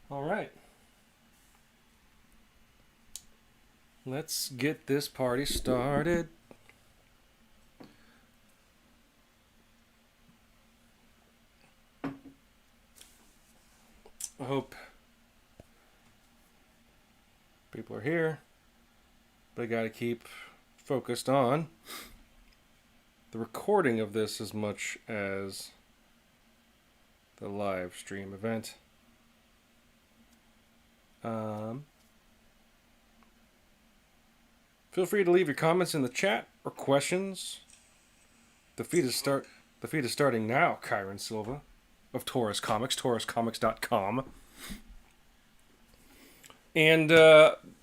All right. Let's get this party started. I hope people are here, but I gotta keep focused on the recording of this as much as the live stream event. Feel free to leave your comments in the chat or questions. The feed is starting now. Kyron Silva of Taurus Comics, tauruscomics.com. And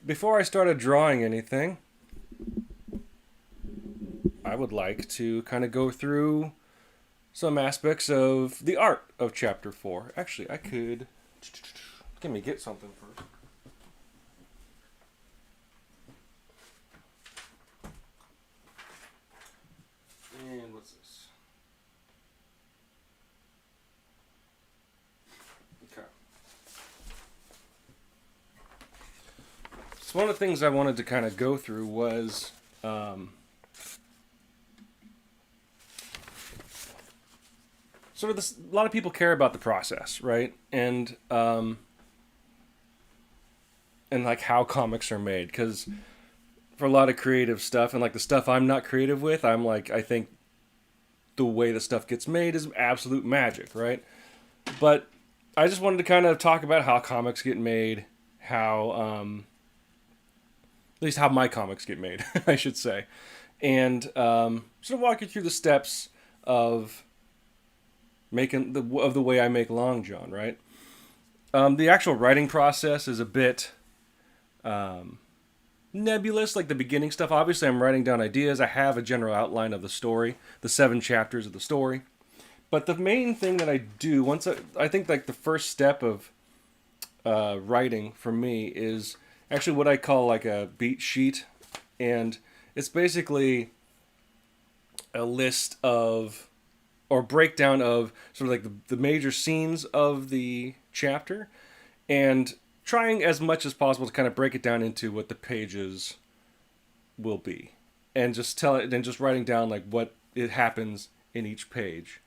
before I started drawing anything, I would like to kind of go through some aspects of the art of Chapter 4. Actually, I could... Let me get something first. And what's this? Okay. So one of the things I wanted to kind of go through was... sort of this, a lot of people care about the process, right? And like how comics are made, because for a lot of creative stuff and like the stuff I'm not creative with, I'm like, I think the way the stuff gets made is absolute magic, right? But I just wanted to kind of talk about how comics get made, how at least how my comics get made, I should say, and sort of walk you through the steps of making the way I make Long John, right? The actual writing process is a bit nebulous, like the beginning stuff. Obviously, I'm writing down ideas. I have a general outline of the story, the 7 chapters of the story. But the main thing that I do once I think like the first step of writing for me is actually what I call like a beat sheet, and it's basically a list of or breakdown of sort of like the major scenes of the chapter, and trying as much as possible to kind of break it down into what the pages will be, and just tell it, and just writing down like what it happens in each page.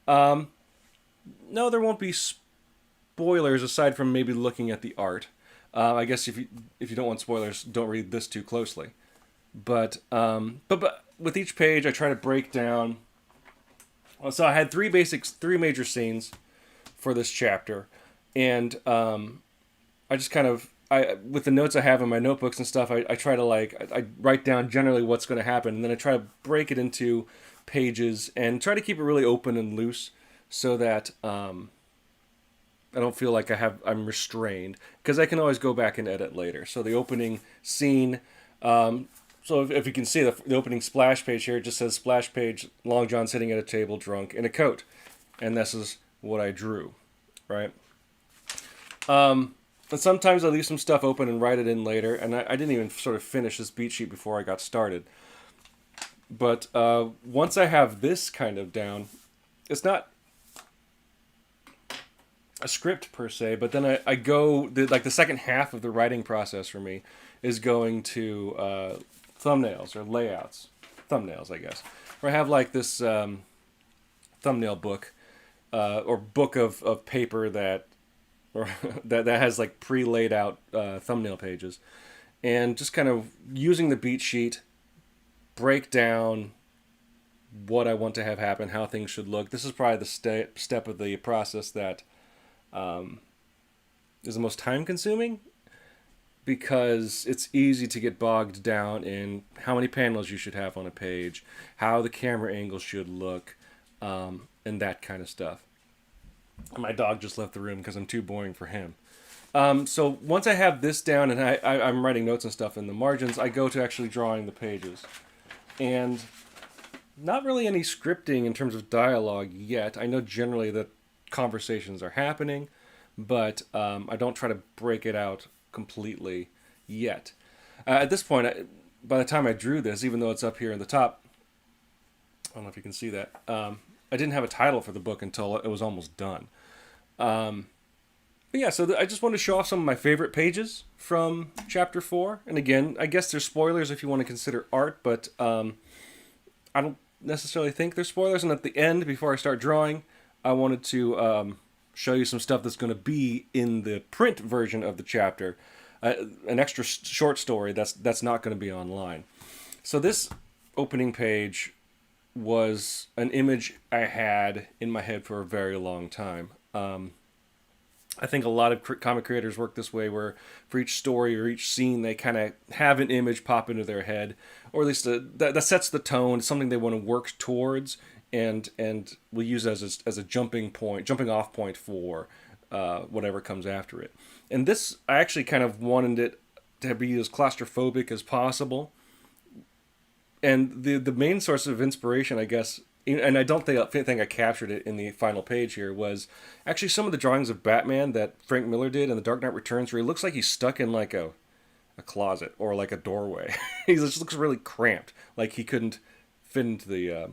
No, there won't be spoilers aside from maybe looking at the art. I guess if you don't want spoilers, don't read this too closely. But with each page, I try to break down. So I had three major scenes for this chapter, and I just kind of with the notes I have in my notebooks and stuff, I try to I write down generally what's going to happen, and then I try to break it into pages and try to keep it really open and loose so that I don't feel like I'm restrained, because I can always go back and edit later. So the opening scene. So if you can see the opening splash page here, it just says splash page, Long John sitting at a table drunk in a coat. And this is what I drew, right? And sometimes I leave some stuff open and write it in later. And I didn't even sort of finish this beat sheet before I got started. But once I have this kind of down, it's not a script per se, but then I go, the second half of the writing process for me is going to thumbnails or layouts. Thumbnails, I guess. Where I have like this thumbnail book or book of paper that or that has like pre-laid out thumbnail pages, and just kind of using the beat sheet, break down what I want to have happen, how things should look. This is probably the step of the process that is the most time consuming, because it's easy to get bogged down in how many panels you should have on a page, how the camera angle should look, and that kind of stuff. My dog just left the room because I'm too boring for him. So once I have this down and I'm writing notes and stuff in the margins, I go to actually drawing the pages. And not really any scripting in terms of dialogue yet. I know generally that conversations are happening, but I don't try to break it out completely yet. At this point, by the time I drew this, even though it's up here in the top, I don't know if you can see that, I didn't have a title for the book until it was almost done. But yeah, so I just want to show off some of my favorite pages from Chapter 4. And again, I guess there's spoilers if you want to consider art, but I don't necessarily think there's spoilers. And at the end, before I start drawing, I wanted to show you some stuff that's going to be in the print version of the chapter. An extra short story that's not going to be online. So this opening page was an image I had in my head for a very long time. I think a lot of comic creators work this way, where for each story or each scene, they kind of have an image pop into their head, or at least that sets the tone. It's something they want to work towards, and will use as a jumping off point for whatever comes after it. And this, I actually kind of wanted it to be as claustrophobic as possible. And the main source of inspiration, I guess, and I don't think I captured it in the final page here, was actually some of the drawings of Batman that Frank Miller did in The Dark Knight Returns, where he looks like he's stuck in like a closet or like a doorway. He just looks really cramped, like he couldn't fit into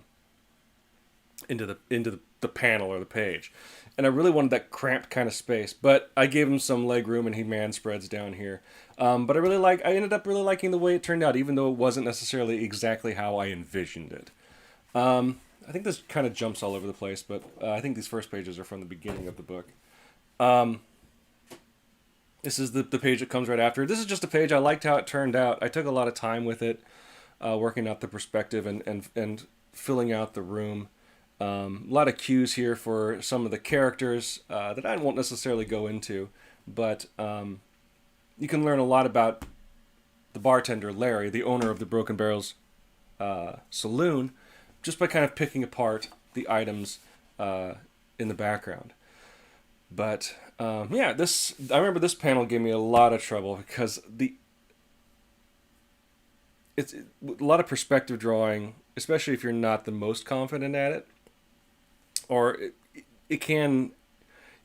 the panel or the page. And I really wanted that cramped kind of space, but I gave him some leg room, and he man spreads down here. But I ended up really liking the way it turned out, even though it wasn't necessarily exactly how I envisioned it. I think this kind of jumps all over the place, but I think these first pages are from the beginning of the book. This is the page that comes right after. This is just a page. I liked how it turned out. I took a lot of time with it, working out the perspective and filling out the room. A lot of cues here for some of the characters that I won't necessarily go into, but you can learn a lot about the bartender, Larry, the owner of the Broken Barrels saloon, just by kind of picking apart the items in the background. But yeah, I remember this panel gave me a lot of trouble because it's a lot of perspective drawing, especially if you're not the most confident at it, or you can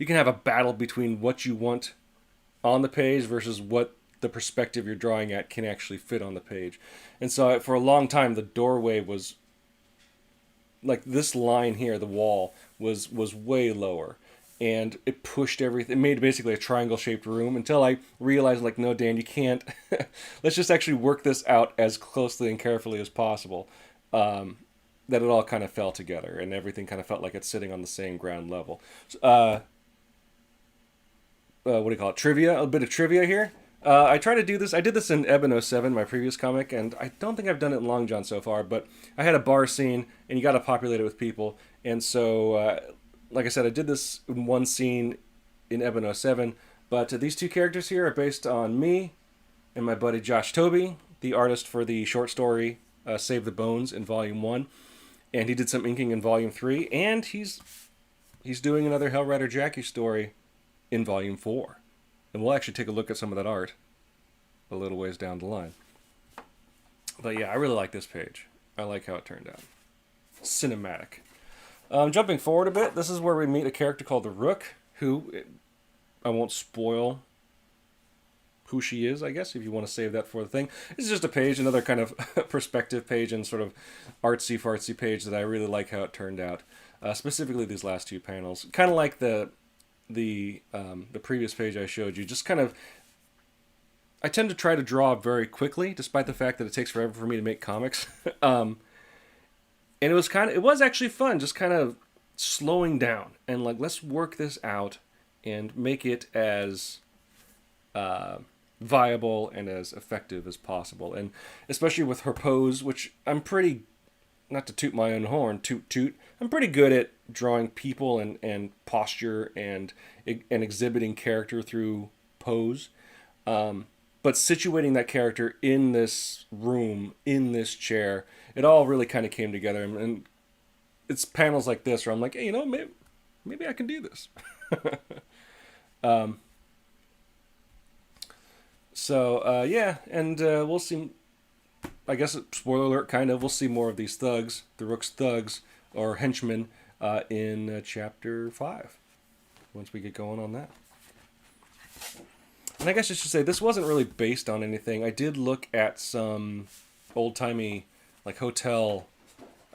have a battle between what you want on the page versus what the perspective you're drawing at can actually fit on the page. And so for a long time, the doorway was like this line here, the wall was way lower, and it pushed everything. It made basically a triangle shaped room until I realized, like, no, Dan, you can't. Let's just actually work this out as closely and carefully as possible. That it all kind of fell together, and everything kind of felt like it's sitting on the same ground level. What do you call it? Trivia, a bit of trivia here. I try to do this. I did this in Ebon 07, my previous comic, and I don't think I've done it in Long John so far, but I had a bar scene, and you got to populate it with people. And so, like I said, I did this in one scene in Ebon 07, but these two characters here are based on me and my buddy Josh Toby, the artist for the short story Save the Bones in Volume 1. And he did some inking in Volume 3, and he's doing another Hellrider Jackie story in Volume 4. And we'll actually take a look at some of that art a little ways down the line. But yeah, I really like this page. I like how it turned out. Cinematic. Jumping forward a bit, this is where we meet a character called the Rook, who I won't spoil who she is, I guess, if you want to save that for the thing. This is just a page, another kind of perspective page and sort of artsy-fartsy page that I really like how it turned out. Specifically these last two panels. Kind of like the previous page I showed you. Just kind of, I tend to try to draw very quickly, despite the fact that it takes forever for me to make comics. And it was actually fun, just kind of slowing down and like, let's work this out and make it as viable and as effective as possible. And especially with her pose, which I'm pretty, not to toot my own horn, toot, I'm pretty good at drawing people and posture and exhibiting character through pose. But situating that character in this room, in this chair, it all really kind of came together. And it's panels like this where I'm like, hey, maybe I can do this. Yeah, and we'll see. I guess, spoiler alert, kind of. We'll see more of these thugs, the Rook's thugs, or henchmen, in Chapter 5, once we get going on that. And I guess I should say, this wasn't really based on anything. I did look at some old-timey, like, hotel,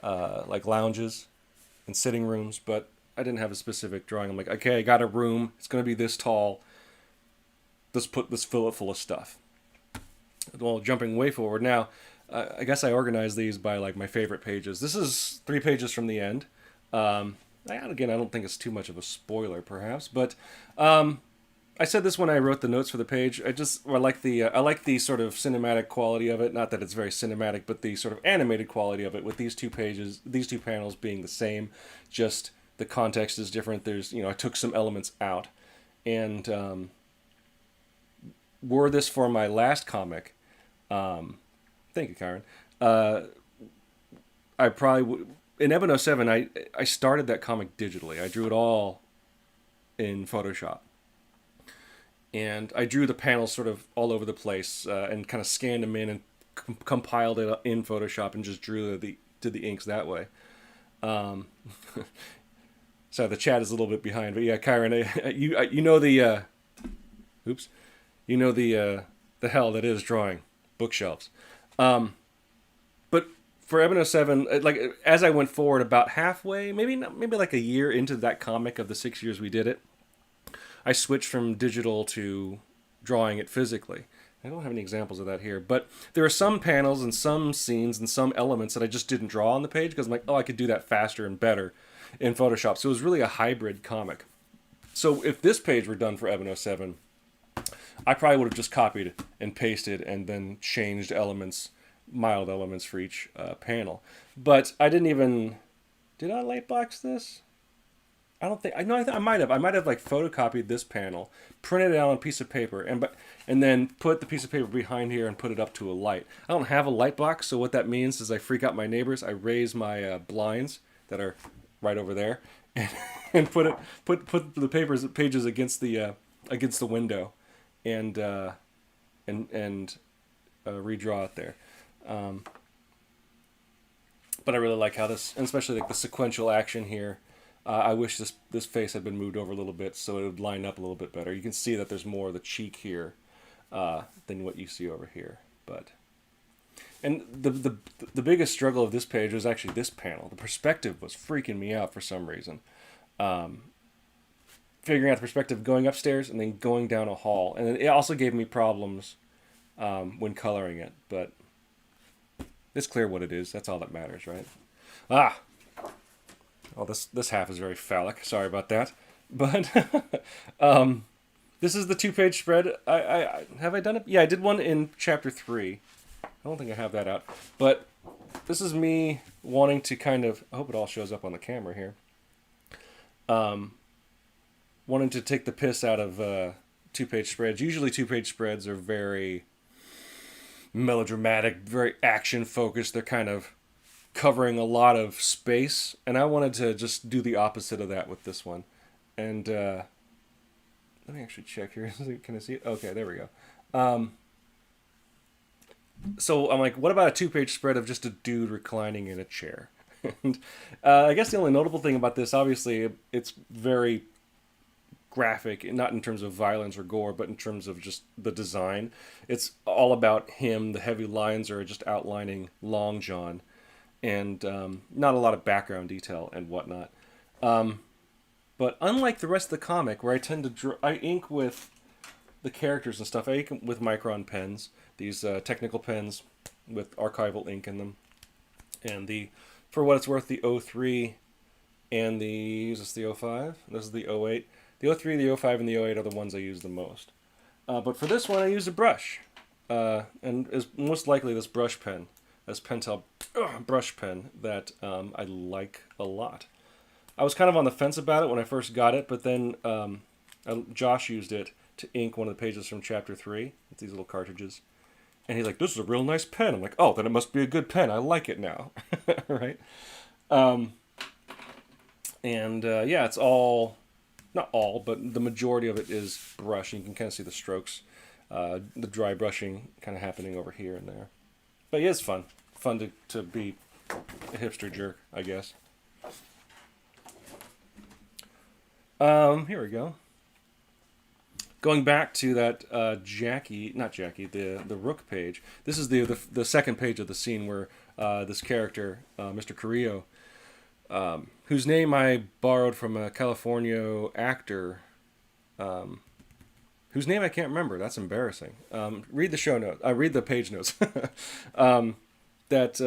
like, lounges and sitting rooms, but I didn't have a specific drawing. I'm like, okay, I got a room. It's going to be this tall. let's fill it full of stuff. Well, jumping way forward now, I guess I organized these by like my favorite pages. This is 3 pages from the end. Again, I don't think it's too much of a spoiler, perhaps, but I said this when I wrote the notes for the page. I like the sort of cinematic quality of it. Not that it's very cinematic, but the sort of animated quality of it. With these 2 pages, these 2 panels being the same, just the context is different. There's I took some elements out, and were this for my last comic, thank you, Kyron. I probably would. In Ebon 07, I started that comic digitally. I drew it all in Photoshop. And I drew the panels sort of all over the place and kind of scanned them in and compiled it in Photoshop and just drew the inks that way. So the chat is a little bit behind, but yeah, Kyron, you know the oops, you know the hell that is drawing bookshelves. But for Ebon 07, like as I went forward about halfway, maybe like a year into that comic of the 6 years we did it, I switched from digital to drawing it physically. I don't have any examples of that here, but there are some panels and some scenes and some elements that I just didn't draw on the page because I'm like, oh, I could do that faster and better in Photoshop. So it was really a hybrid comic. So if this page were done for Ebon 07, I probably would have just copied and pasted and then changed elements, mild elements for each panel. But I didn't even... Did I lightbox this? I don't think... I might have. I might have like photocopied this panel, printed it out on a piece of paper, and then put the piece of paper behind here and put it up to a light. I don't have a light box, so what that means is I freak out my neighbors. I raise my blinds that are right over there, and put the pages against the window, and redraw it there. But I really like how this, and especially like the sequential action here. I wish this face had been moved over a little bit so it would line up a little bit better. You can see that there's more of the cheek here than what you see over here. And the biggest struggle of this page was actually this panel. The perspective was freaking me out for some reason. Figuring out the perspective going upstairs and then going down a hall. And it also gave me problems when coloring it. But it's clear what it is. That's all that matters, right? Oh, this half is very phallic. Sorry about that. But this is the 2-page spread. I have I done it? Yeah, I did one in chapter 3. I don't think I have that out. But this is me wanting to kind of... I hope it all shows up on the camera here. Wanting to take the piss out of 2-page spreads. Usually 2-page spreads are very melodramatic, very action-focused. They're kind of covering a lot of space, and I wanted to just do the opposite of that with this one. And let me actually check here. Can I see it? Okay, there we go. So I'm like, what about a 2-page spread of just a dude reclining in a chair? And I guess the only notable thing about this, obviously, it's very graphic, not in terms of violence or gore, but in terms of just the design. It's all about him. The heavy lines are just outlining Long John, and not a lot of background detail and whatnot. But unlike the rest of the comic, where I tend to I ink with the characters and stuff, I ink with Micron pens, these technical pens with archival ink in them. And for what it's worth, the 03 and is this the 05? This is the 08. The 03, the 05, and the 08 are the ones I use the most. But for this one, I used a brush. And is most likely this brush pen, this Pentel brush pen that I like a lot. I was kind of on the fence about it when I first got it, but then Josh used it to ink one of the pages from chapter 3 with these little cartridges. And he's like, this is a real nice pen. I'm like, oh, then it must be a good pen. I like it now. Right? Yeah, it's all, not all, but the majority of it is brush. You can kind of see the strokes, the dry brushing kind of happening over here and there. But yeah, it's fun. Fun to be a hipster jerk, I guess. Here we go. Going back to that the Rook page. This is the second page of the scene where this character, Mr. Carrillo, whose name I borrowed from a California actor. whose name I can't remember. That's embarrassing. Read the show notes. I read the page notes. um, that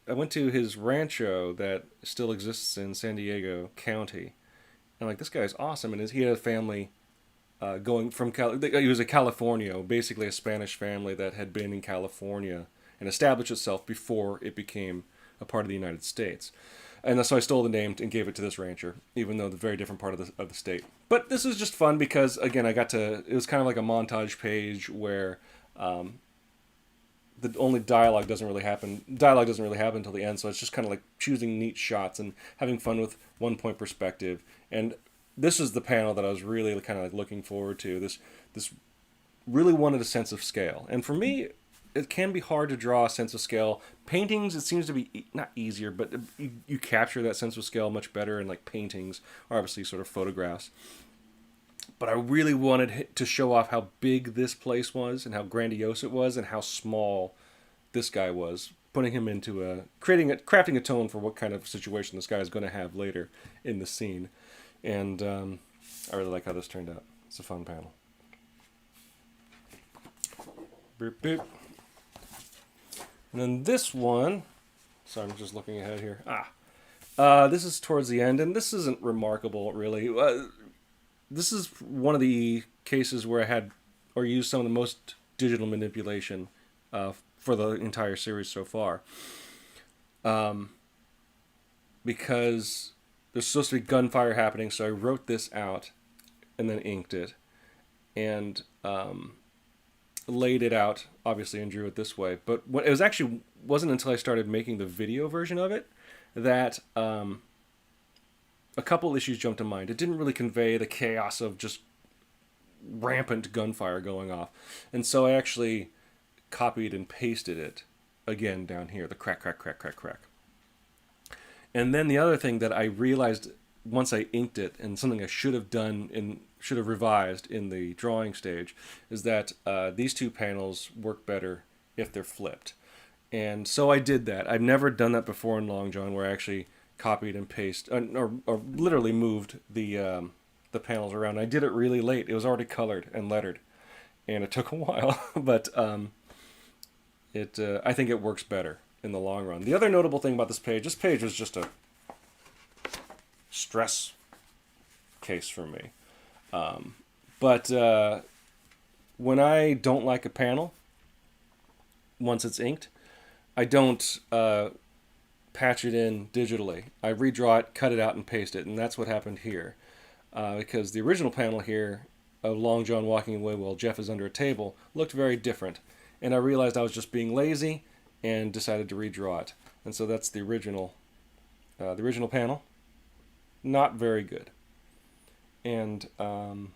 I went to his rancho that still exists in San Diego County, and like this guy is awesome, and he had a family going from he was a Californio, basically a Spanish family that had been in California and established itself before it became a part of the United States. And so I stole the name and gave it to this rancher, even though the very different part of the state. But this was just fun because, again, it was kind of like a montage page where the only dialogue doesn't really happen. Dialogue doesn't really happen until the end, so it's just kind of like choosing neat shots and having fun with one point perspective. And this is the panel that I was really kind of like looking forward to. This really wanted a sense of scale, and for me, it can be hard to draw a sense of scale. Paintings, it seems to be not easier, but you capture that sense of scale much better in like paintings, or obviously sort of photographs. But I really wanted to show off how big this place was and how grandiose it was and how small this guy was, putting him into crafting a tone for what kind of situation this guy is going to have later in the scene. And I really like how this turned out. It's a fun panel. Boop, boop. And then this one, so I'm just looking ahead here. This is towards the end, and this isn't remarkable, really. This is one of the cases where I had or used some of the most digital manipulation for the entire series so far. Because there's supposed to be gunfire happening, so I wrote this out and then inked it. And laid it out, obviously, and drew it this way. But it wasn't until I started making the video version of it that a couple issues jumped to mind. It didn't really convey the chaos of just rampant gunfire going off. And so I actually copied and pasted it again down here, the crack, crack, crack, crack, crack. And then the other thing that I realized once I inked it, and something I should have revised in the drawing stage, is that these two panels work better if they're flipped. And so I did that. I've never done that before in Long John, where I actually copied and pasted, or literally moved the panels around. I did it really late. It was already colored and lettered, and it took a while, but I think it works better in the long run. The other notable thing about this page was just a stress case for me. But when I don't like a panel, once it's inked, I don't patch it in digitally. I redraw it, cut it out, and paste it, and that's what happened here. Because the original panel here of Long John walking away while Jeff is under a table looked very different, and I realized I was just being lazy and decided to redraw it. And so that's the original panel. Not very good. And so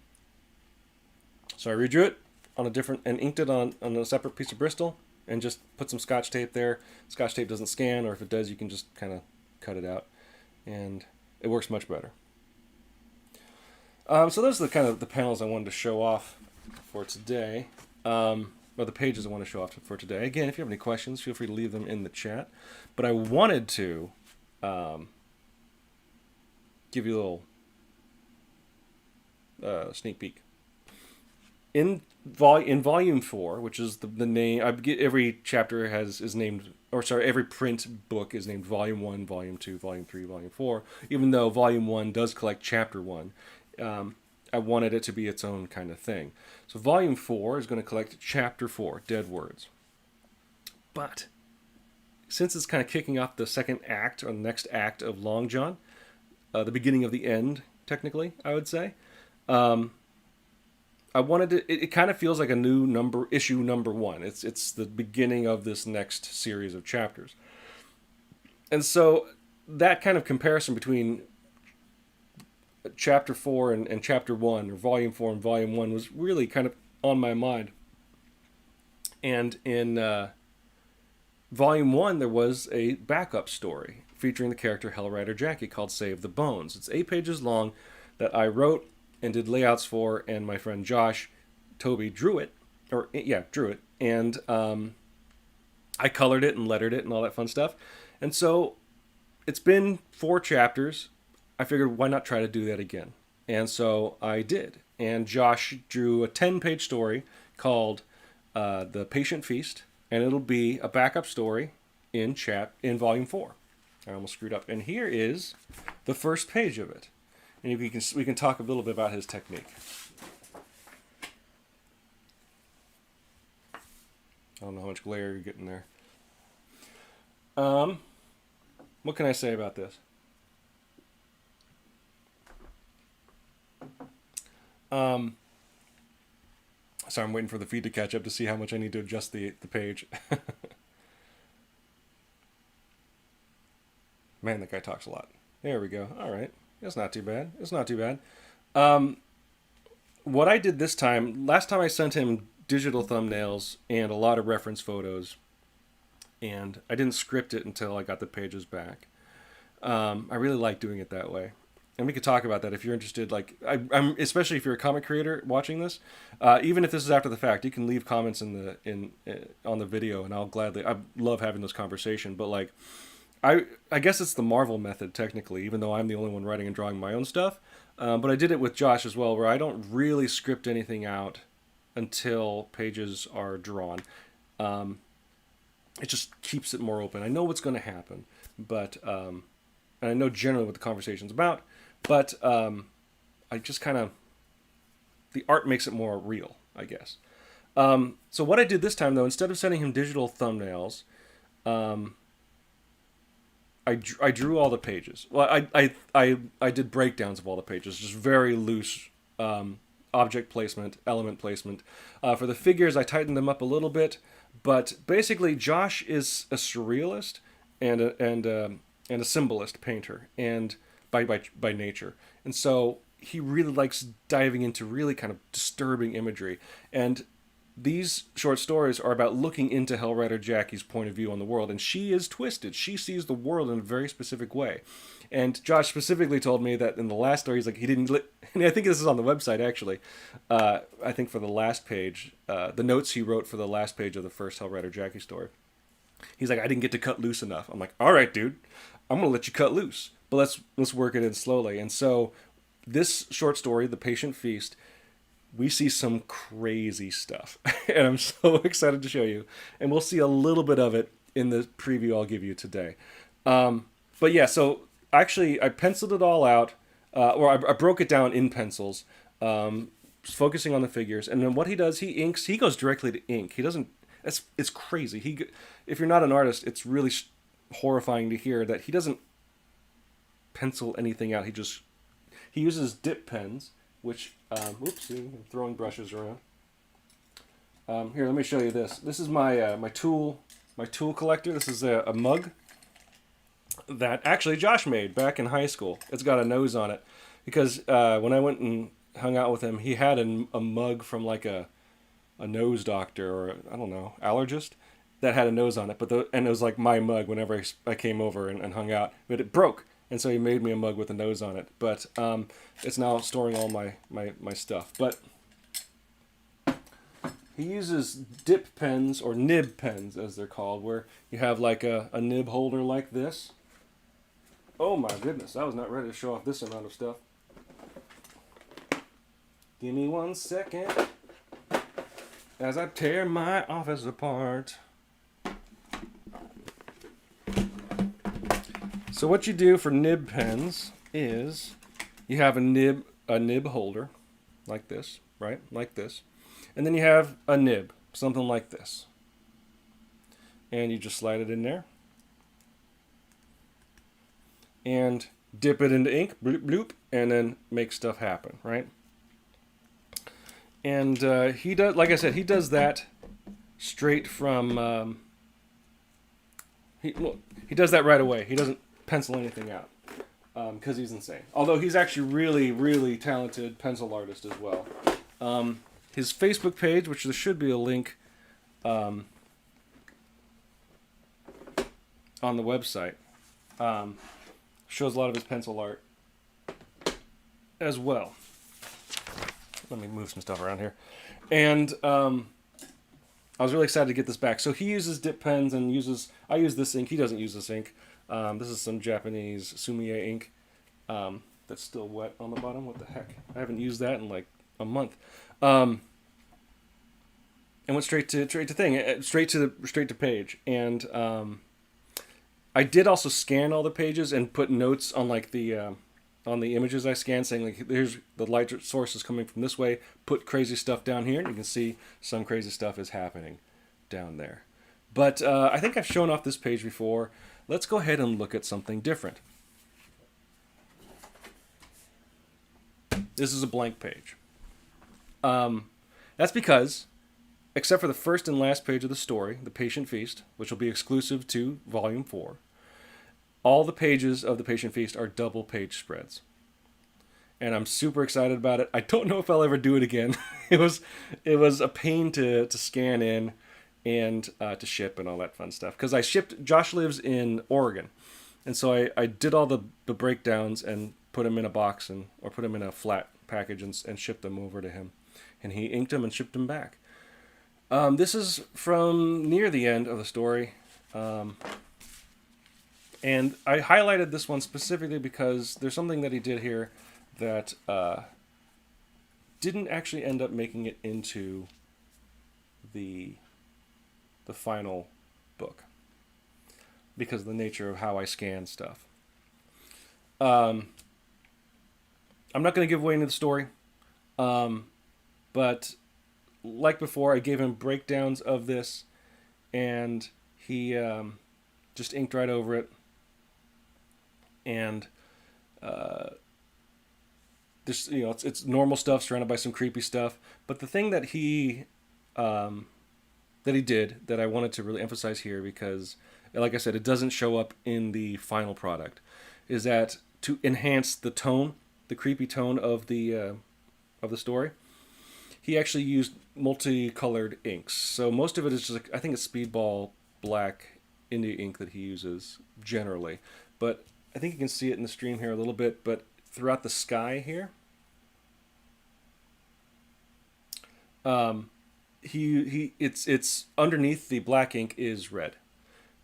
I redrew it on and inked it on a separate piece of Bristol, and just put some Scotch tape there. Scotch tape doesn't scan, or if it does, you can just kind of cut it out, and it works much better. So those are the panels I wanted to show off for today, or the pages I want to show off for today. Again, if you have any questions, feel free to leave them in the chat. But I wanted to give you a little sneak peek. In volume 4, which is the name, every chapter is named, every print book is named volume 1, volume 2, volume 3, volume 4. Even though volume 1 does collect chapter 1, I wanted it to be its own kind of thing. So volume 4 is going to collect chapter 4, Dead Words. But since it's kind of kicking off the second act, or the next act of Long John, the beginning of the end, technically, I would say, I wanted to. It kind of feels like a new issue number 1. It's the beginning of this next series of chapters, and so that kind of comparison between chapter 4 and chapter 1, or volume 4 and volume 1, was really kind of on my mind. And in volume 1, there was a backup story featuring the character Hellrider Jackie called Save the Bones. It's 8 pages long that I wrote and did layouts for, and my friend Josh Toby drew it, and I colored it and lettered it and all that fun stuff. And so it's been 4 chapters. I figured, why not try to do that again? And so I did. And Josh drew a 10-page story called The Patient Feast, and it'll be a backup story in volume 4. I almost screwed up. And here is the first page of it. And we can talk a little bit about his technique. I don't know how much glare you're getting there. What can I say about this? Sorry, I'm waiting for the feed to catch up to see how much I need to adjust the page. Man, that guy talks a lot. There we go. All right. It's not too bad. It's not too bad. What I did this time, last time I sent him digital thumbnails and a lot of reference photos, and I didn't script it until I got the pages back. I really like doing it that way. And we could talk about that if you're interested. Like, I'm especially if you're a comic creator watching this. Even if this is after the fact, you can leave comments on the video, and I love having this conversation. But like, I guess it's the Marvel method technically, even though I'm the only one writing and drawing my own stuff. But I did it with Josh as well, where I don't really script anything out until pages are drawn. It just keeps it more open. I know what's going to happen, but and I know generally what the conversation's about. But I just kind of, the art makes it more real, I guess. So what I did this time, though, instead of sending him digital thumbnails, I drew all the pages. Well, I did breakdowns of all the pages, just very loose object placement, element placement. For the figures, I tightened them up a little bit, but basically, Josh is a surrealist and a symbolist painter, and by nature, and so he really likes diving into really kind of disturbing imagery. And these short stories are about looking into Hellrider Jackie's point of view on the world, and she is twisted. She sees the world in a very specific way. And Josh specifically told me that in the last story, he's like, he didn't. And I think this is on the website actually. I think for the last page, the notes he wrote for the last page of the first Hellrider Jackie story. He's like, I didn't get to cut loose enough. I'm like, all right, dude, I'm gonna let you cut loose, but let's work it in slowly. And so, this short story, The Patient Feast, we see some crazy stuff, and I'm so excited to show you. And we'll see a little bit of it in the preview I'll give you today. But yeah, so actually, I penciled it all out, or I broke it down in pencils, focusing on the figures. And then what he does, he inks. He goes directly to ink. He doesn't. It's crazy. If you're not an artist, it's really horrifying to hear that he doesn't pencil anything out. He uses dip pens, which whoopsie, I'm throwing brushes around. Here, let me show you this. This is my my tool collector. This is a mug that actually Josh made back in high school. It's got a nose on it because when I went and hung out with him, he had a mug from like a nose doctor or I don't know, allergist that had a nose on it. And it was like my mug whenever I came over and hung out, but it broke. And so he made me a mug with a nose on it. But it's now storing all my stuff. But he uses dip pens, or nib pens as they're called, where you have like a nib holder like this. Oh my goodness, I was not ready to show off this amount of stuff. Give me 1 second as I tear my office apart. So what you do for nib pens is you have a nib holder like this, right? Like this. And then you have a nib, something like this. And you just slide it in there. And dip it into ink, bloop, bloop, and then make stuff happen, right? And he does, like I said, he does that straight from, he does that right away. He doesn't pencil anything out because he's insane. Although he's actually really, really talented pencil artist as well. His Facebook page, which there should be a link on the website, shows a lot of his pencil art as well. Let me move some stuff around here. And I was really excited to get this back. So he uses dip pens and I use this ink. He doesn't use this ink. This is some Japanese sumie ink. that's still wet on the bottom. What the heck? I haven't used that in like a month. And went straight to page. And I did also scan all the pages and put notes on like the on the images I scanned, saying like, here's the light source is coming from this way. Put crazy stuff down here, and you can see some crazy stuff is happening down there. But I think I've shown off this page before. Let's go ahead and look at something different. This is a blank page. That's because, except for the first and last page of the story, The Patient Feast, which will be exclusive to Volume 4, all the pages of The Patient Feast are double page spreads. And I'm super excited about it. I don't know if I'll ever do it again. It was a pain to scan in and to ship and all that fun stuff. Because I shipped, Josh lives in Oregon. And so I did all the breakdowns and put them in a box or put them in a flat package and shipped them over to him. And he inked them and shipped them back. This is from near the end of the story. And I highlighted this one specifically because there's something that he did here that didn't actually end up making it into the final book because of the nature of how I scan stuff. I'm not going to give away into the story, but like before, I gave him breakdowns of this, and he just inked right over it. And this, it's normal stuff surrounded by some creepy stuff. But the thing that he did that I wanted to really emphasize here, because, like I said, it doesn't show up in the final product, is that to enhance the tone, the creepy tone of the story, he actually used multicolored inks. So most of it is just, I think it's Speedball black India ink that he uses generally. But I think you can see it in the stream here a little bit, but throughout the sky here, it's underneath the black ink is red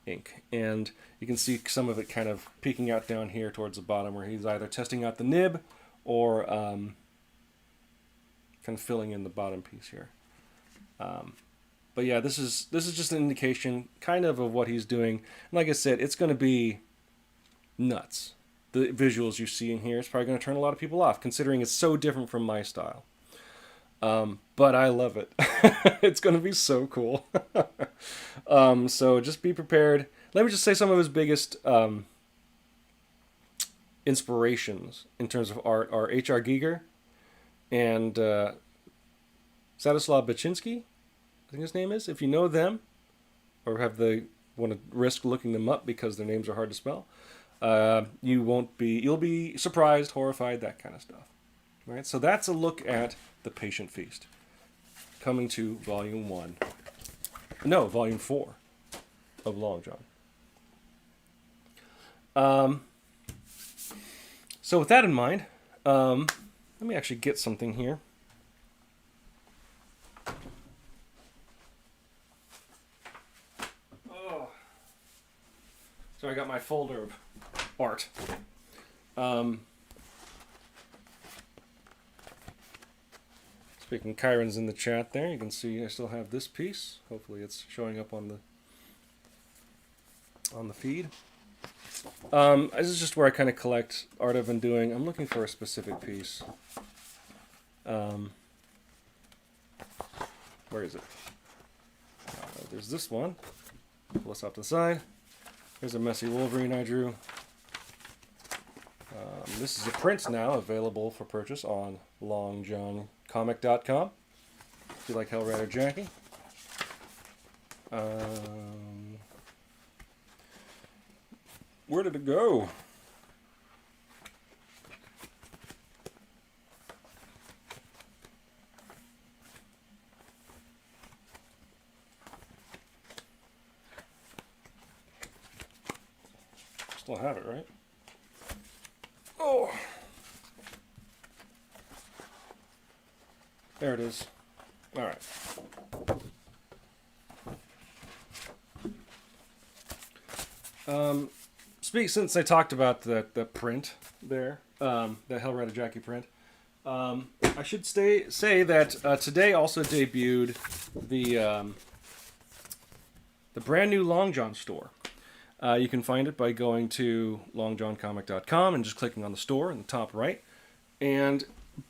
ink, and you can see some of it kind of peeking out down here towards the bottom, where he's either testing out the nib or kind of filling in the bottom piece here. But yeah, this is just an indication kind of what he's doing. And like I said, it's going to be nuts. The visuals you see in here is probably going to turn a lot of people off, considering it's so different from my style. But I love it. It's going to be so cool. So just be prepared. Let me just say some of his biggest inspirations in terms of art are H.R. Giger and Stanislav Baczynski, I think his name is. If you know them, or want to risk looking them up because their names are hard to spell, you'll be surprised, horrified, that kind of stuff. Right? So that's a look at The Patient Feast, coming to Volume 4 of Long John. So with that in mind, let me actually get something here. Oh. So I got my folder of art. Speaking, Kyron's in the chat there. You can see I still have this piece. Hopefully it's showing up on the feed. This is just where I kind of collect art I've been doing. I'm looking for a specific piece. Where is it? There's this one. Pull this off to the side. Here's a messy Wolverine I drew. This is a print now, available for purchase on longjohncomic.com. If you like Hellrider Jackie. Where did it go? Still have it, right? Oh! There it is. All right. Since I talked about the print there, that Hellrider Jackie print. I should say that today also debuted the brand new Long John store. You can find it by going to longjohncomic.com and just clicking on the store in the top right. And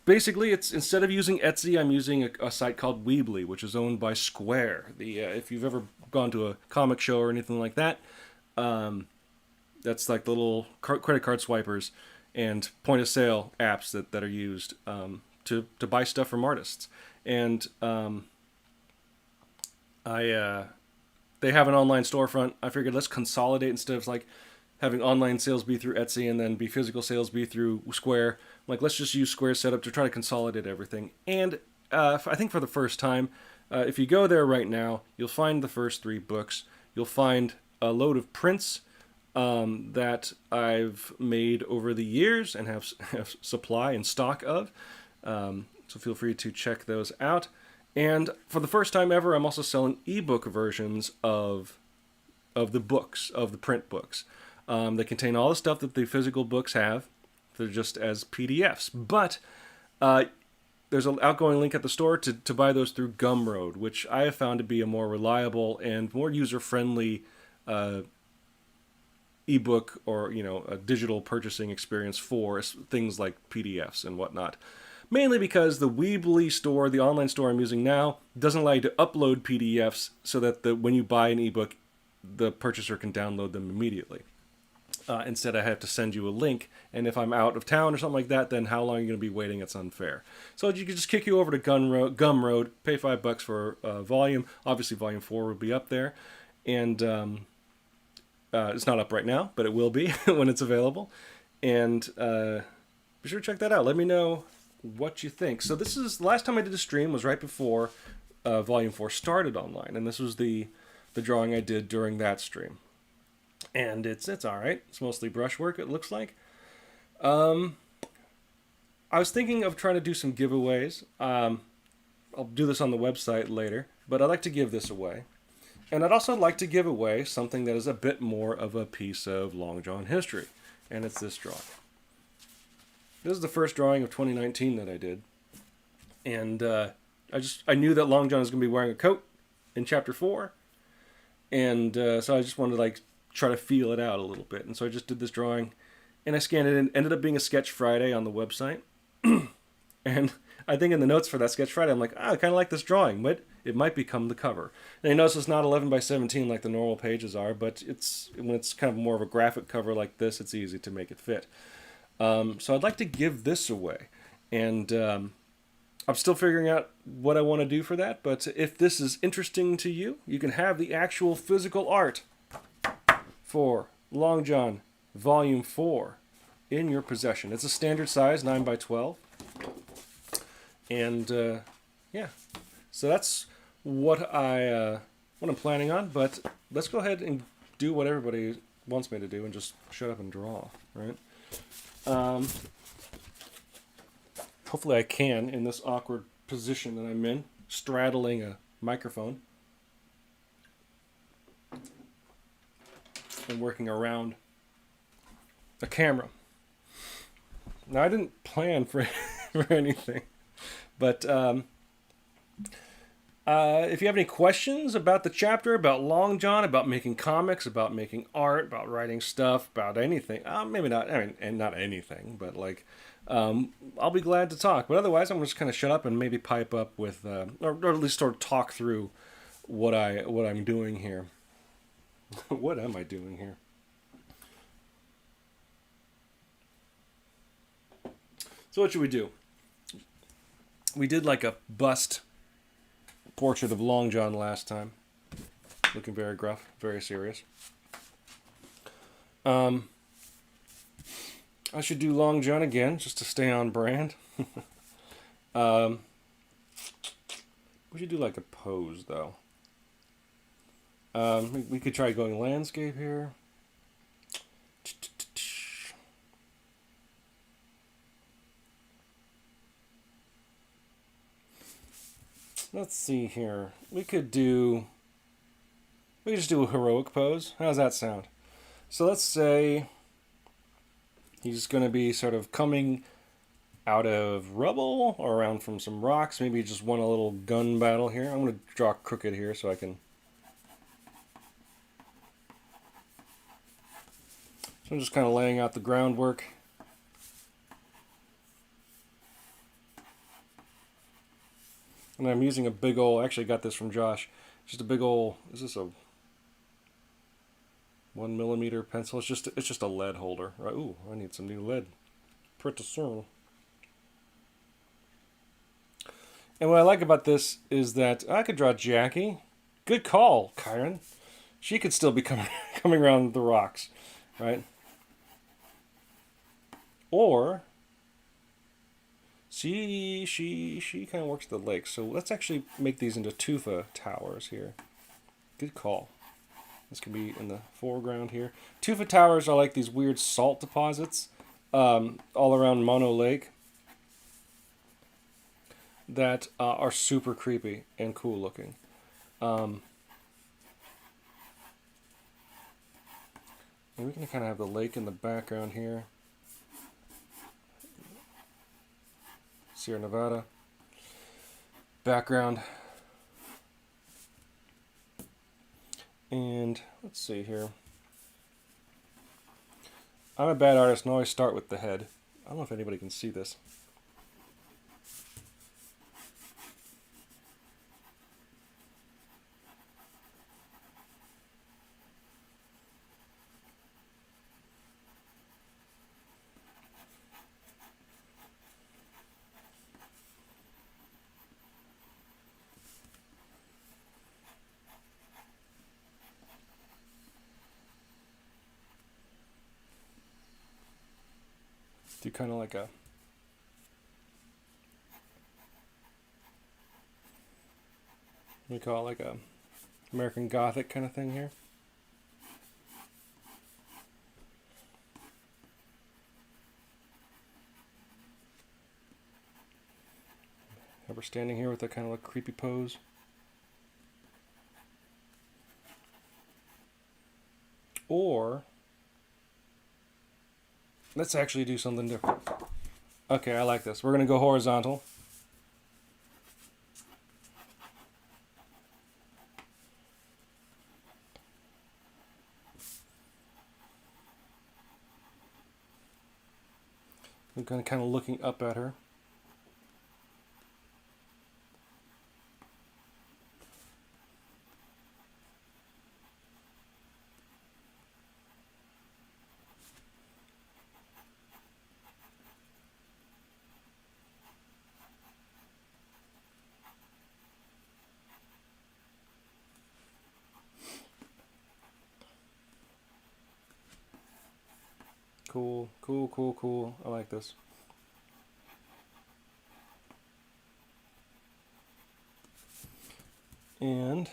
basically, it's instead of using Etsy, I'm using a site called Weebly, which is owned by Square. If you've ever gone to a comic show or anything like that, that's like the little credit card swipers and point of sale apps that are used to buy stuff from artists. And they have an online storefront. I figured let's consolidate instead of like having online sales be through Etsy and then be physical sales be through Square. Like, let's just use Square setup to try to consolidate everything. And I think for the first time, if you go there right now, you'll find the first 3 books. You'll find a load of prints that I've made over the years and have supply and stock of. So feel free to check those out. And for the first time ever, I'm also selling ebook versions of the books, of the print books. They contain all the stuff that the physical books have. They're just as PDFs. But there's an outgoing link at the store to buy those through Gumroad, which I have found to be a more reliable and more user-friendly ebook or a digital purchasing experience for things like PDFs and whatnot. Mainly because the Weebly store, the online store I'm using now, doesn't allow you to upload PDFs so that when you buy an ebook, the purchaser can download them immediately. Instead, I have to send you a link, and if I'm out of town or something like that, then how long are you going to be waiting? It's unfair. So you can just kick you over to Gumroad, pay $5 for volume. Obviously, volume 4 will be up there, and it's not up right now, but it will be when it's available. And be sure to check that out. Let me know what you think. So this is the last time I did a stream was right before volume 4 started online, and this was the drawing I did during that stream. And it's all right. It's mostly brushwork, it looks like. I was thinking of trying to do some giveaways. I'll do this on the website later, but I'd like to give this away. And I'd also like to give away something that is a bit more of a piece of Long John history, and it's this drawing. This is the first drawing of 2019 that I did, and I knew that Long John was going to be wearing a coat in Chapter 4, and so I just wanted to try to feel it out a little bit, and so I just did this drawing, and I scanned it, and ended up being a Sketch Friday on the website, and I think in the notes for that Sketch Friday, I'm like, I kind of like this drawing, but it might become the cover. And you notice it's not 11 by 17 like the normal pages are, but when it's kind of more of a graphic cover like this, it's easy to make it fit. So I'd like to give this away, and I'm still figuring out what I want to do for that, but if this is interesting to you, you can have the actual physical art for Long John Volume 4 in your possession. It's a standard size, 9 by 12. And yeah, so that's what I'm planning on, but let's go ahead and do what everybody wants me to do and just shut up and draw, right? Hopefully I can in this awkward position that I'm in, straddling a microphone and working around a camera. Now, I didn't plan for anything, but if you have any questions about the chapter, about Long John, about making comics, about making art, about writing stuff, about anything, maybe not, and not anything, but I'll be glad to talk. But otherwise, I'm just kind of shut up and maybe pipe up with, or at least sort of talk through what I'm doing here. What am I doing here? So what should we do? We did a bust portrait of Long John last time. Looking very gruff, very serious. I should do Long John again, just to stay on brand. We should do a pose, though. We could try going landscape here. Let's see here. We could just do a heroic pose. How's that sound? So let's say He's going to be sort of coming out of rubble or around from some rocks. Maybe just won a little gun battle here. I'm going to draw crooked here so I can... So I'm just kind of laying out the groundwork. And I'm using a big old... Actually, I got this from Josh. Just a big old... Is this a 1mm pencil? It's just a lead holder. Right? Ooh, I need some new lead. Pretty soon. And what I like about this is that I could draw Jackie. Good call, Kyron. She could still be coming around the rocks, right? Or she kind of works the lake. So let's actually make these into tufa towers here. Good call. This could be in the foreground here. Tufa towers are like these weird salt deposits all around Mono Lake that are super creepy and cool looking. And we can kind of have the lake in the background here. Sierra Nevada background. And let's see here. I'm a bad artist and I always start with the head. I don't know if anybody can see this. Do kind of like a we call it like a American Gothic kind of thing here. Have her standing here with a kind of a creepy pose. Or let's actually do something different. Okay, I like this. We're going to go horizontal. We're going to kind of looking up at her. Cool, cool, cool, cool. I like this. And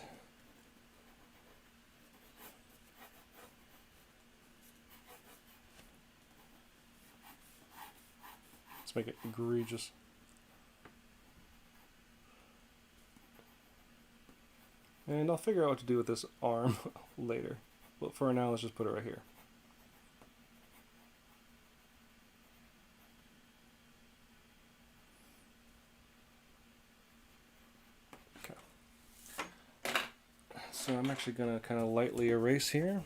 let's make it egregious. And I'll figure out what to do with this arm later. But for now, let's just put it right here. So I'm actually going to kind of lightly erase here.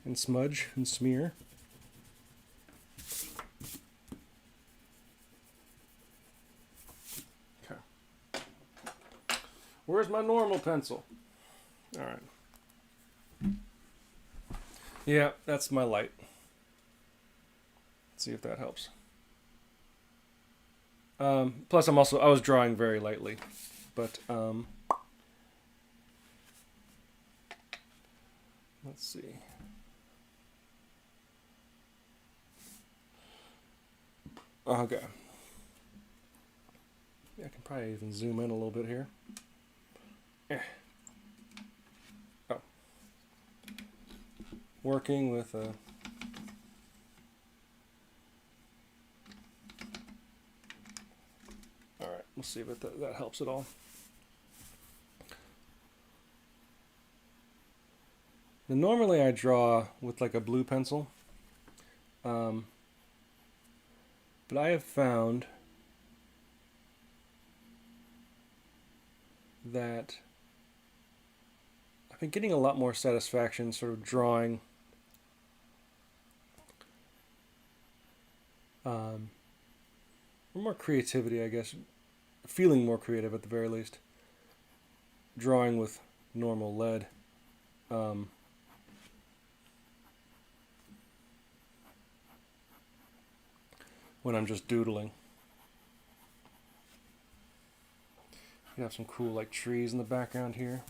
And smudge and smear. Okay. Where's my normal pencil? All right. Yeah, that's my light. Let's see if that helps. Plus, I was drawing very lightly, but let's see. Okay. Yeah, I can probably even zoom in a little bit here. Oh. Working with a... Alright, we'll see if that helps at all. Now, normally I draw with like a blue pencil, but I have found that I've been getting a lot more satisfaction sort of drawing more creativity, I guess, feeling more creative at the very least, drawing with normal lead. When I'm just doodling. You have some cool like trees in the background here.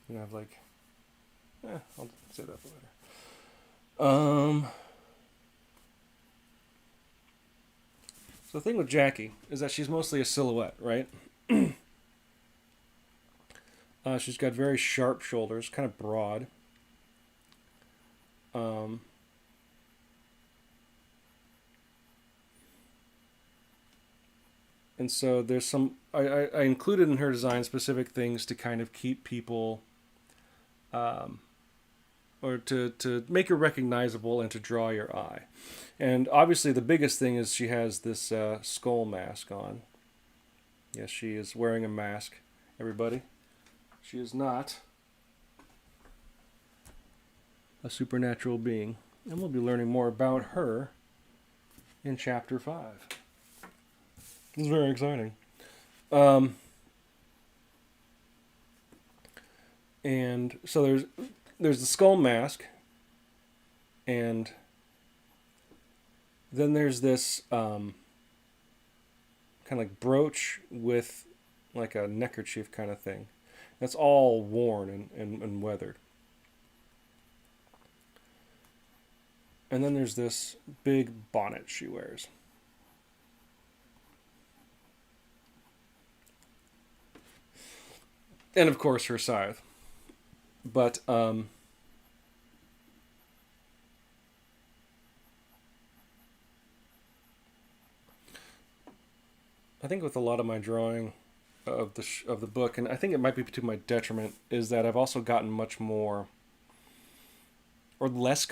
You have like, I'll say that for later. So the thing with Jackie is that she's mostly a silhouette, right? She's got very sharp shoulders, kind of broad. And so there's some, I included in her design specific things to kind of keep people, or to make her recognizable and to draw your eye. And obviously the biggest thing is she has this skull mask on. Yes, she is wearing a mask, everybody. She is not a supernatural being. And we'll be learning more about her in Chapter 5. It's very exciting. And so there's the skull mask, and then there's this kind of like brooch with like a neckerchief kind of thing. That's all worn and weathered. And then there's this big bonnet she wears. And of course her scythe. But I think with a lot of my drawing of the book, and I think it might be to my detriment, is that I've also gotten much more or less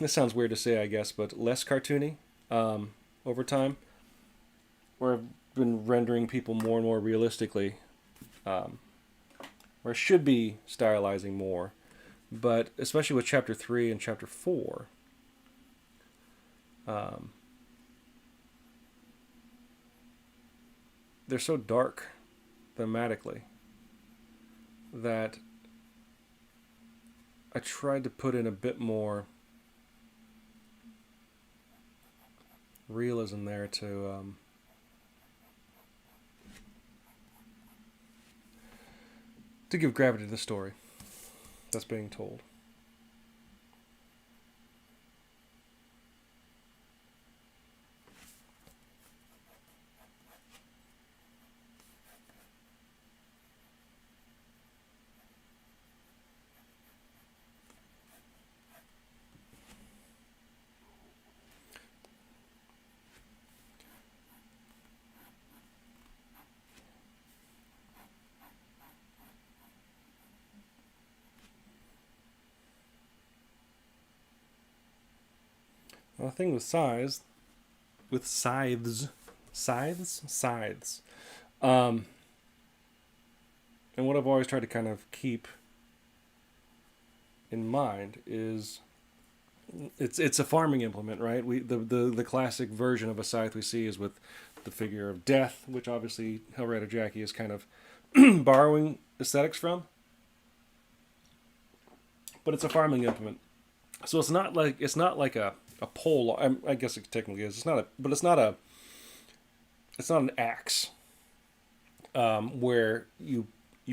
this sounds weird to say, I guess, but less cartoony over time, where I've been rendering people more and more realistically, where I should be stylizing more, but especially with Chapter 3 and Chapter 4, they're so dark thematically that I tried to put in a bit more realism there to give gravity to the story that's being told. Well, the thing with scythes, and what I've always tried to kind of keep in mind is it's a farming implement, right? The classic version of a scythe we see is with the figure of death, which obviously Hellraiser Jackie is kind of borrowing aesthetics from, but it's a farming implement. So it's not like a pole. I guess it technically is. It's not an axe where you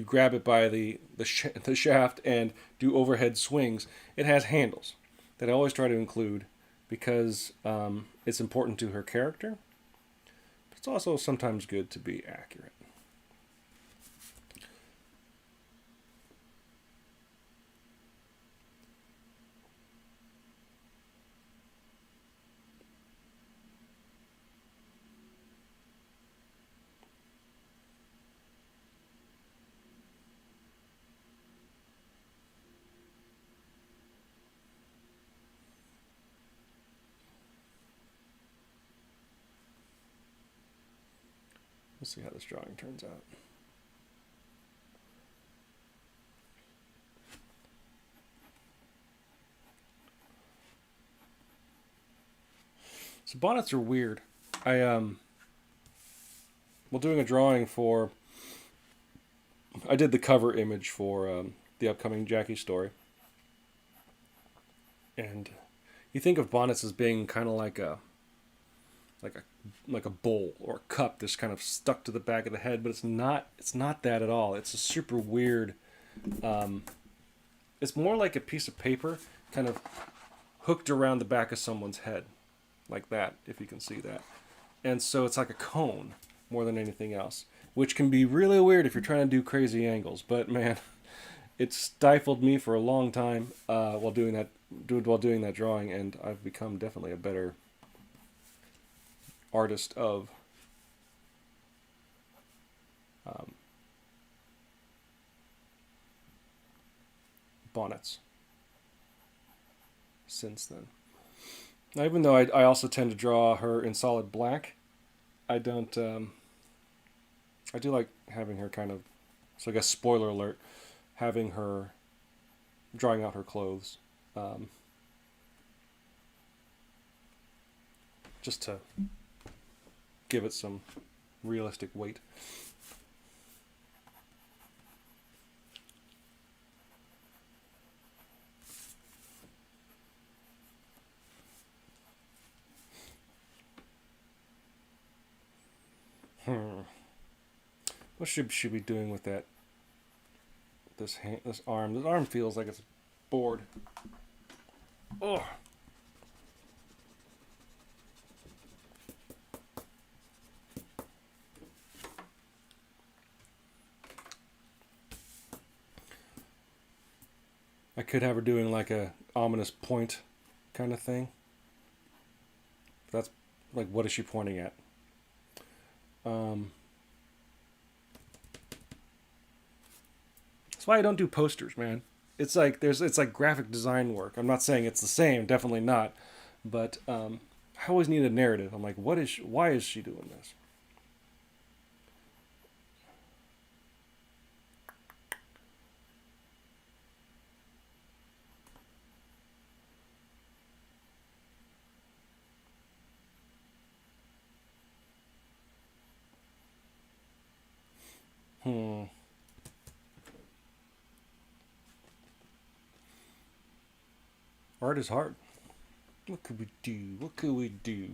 grab it by the shaft and do overhead swings. It has handles that I always try to include because it's important to her character. But it's also sometimes good to be accurate. Let's see how this drawing turns out. So bonnets are weird. While doing a drawing for, I did the cover image for the upcoming Jackie story, and you think of bonnets as being kind of like a bowl or a cup that's kind of stuck to the back of the head, but it's not. It's not that at all. It's a super weird. It's more like a piece of paper, kind of hooked around the back of someone's head, like that. If you can see that, and so it's like a cone more than anything else, which can be really weird if you're trying to do crazy angles. But man, it stifled me for a long time while doing that drawing, and I've become definitely a better artist of bonnets since then. Now, even though I also tend to draw her in solid black, I don't. I do like having her kind of. So I guess spoiler alert, having her drawing out her clothes, just to give it some realistic weight. What should she be doing with that? This arm. This arm feels like it's bored. Oh. I could have her doing like a ominous point kind of thing. That's like, what is she pointing at? That's why I don't do posters, man. It's like it's like graphic design work. I'm not saying it's the same, definitely not, but I always need a narrative. I'm like, why is she doing this? Art is hard. What could we do? What could we do?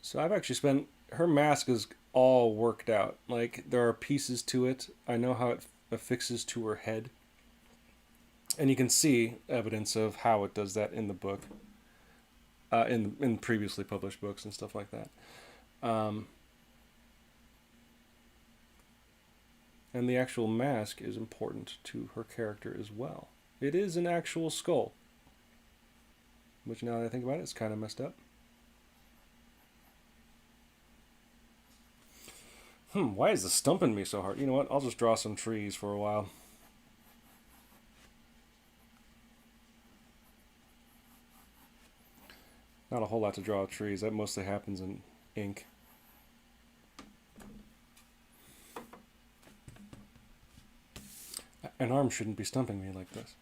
So I've actually spent, her mask is all worked out. Like, there are pieces to it. I know how it affixes to her head. And you can see evidence of how it does that in the book, in previously published books and stuff like that. And the actual mask is important to her character as well. It is an actual skull, which, now that I think about it, it's kind of messed up. Why is this stumping me so hard? You know what? I'll just draw some trees for a while. Not a whole lot to draw with trees. That mostly happens in ink. An arm shouldn't be stumping me like this.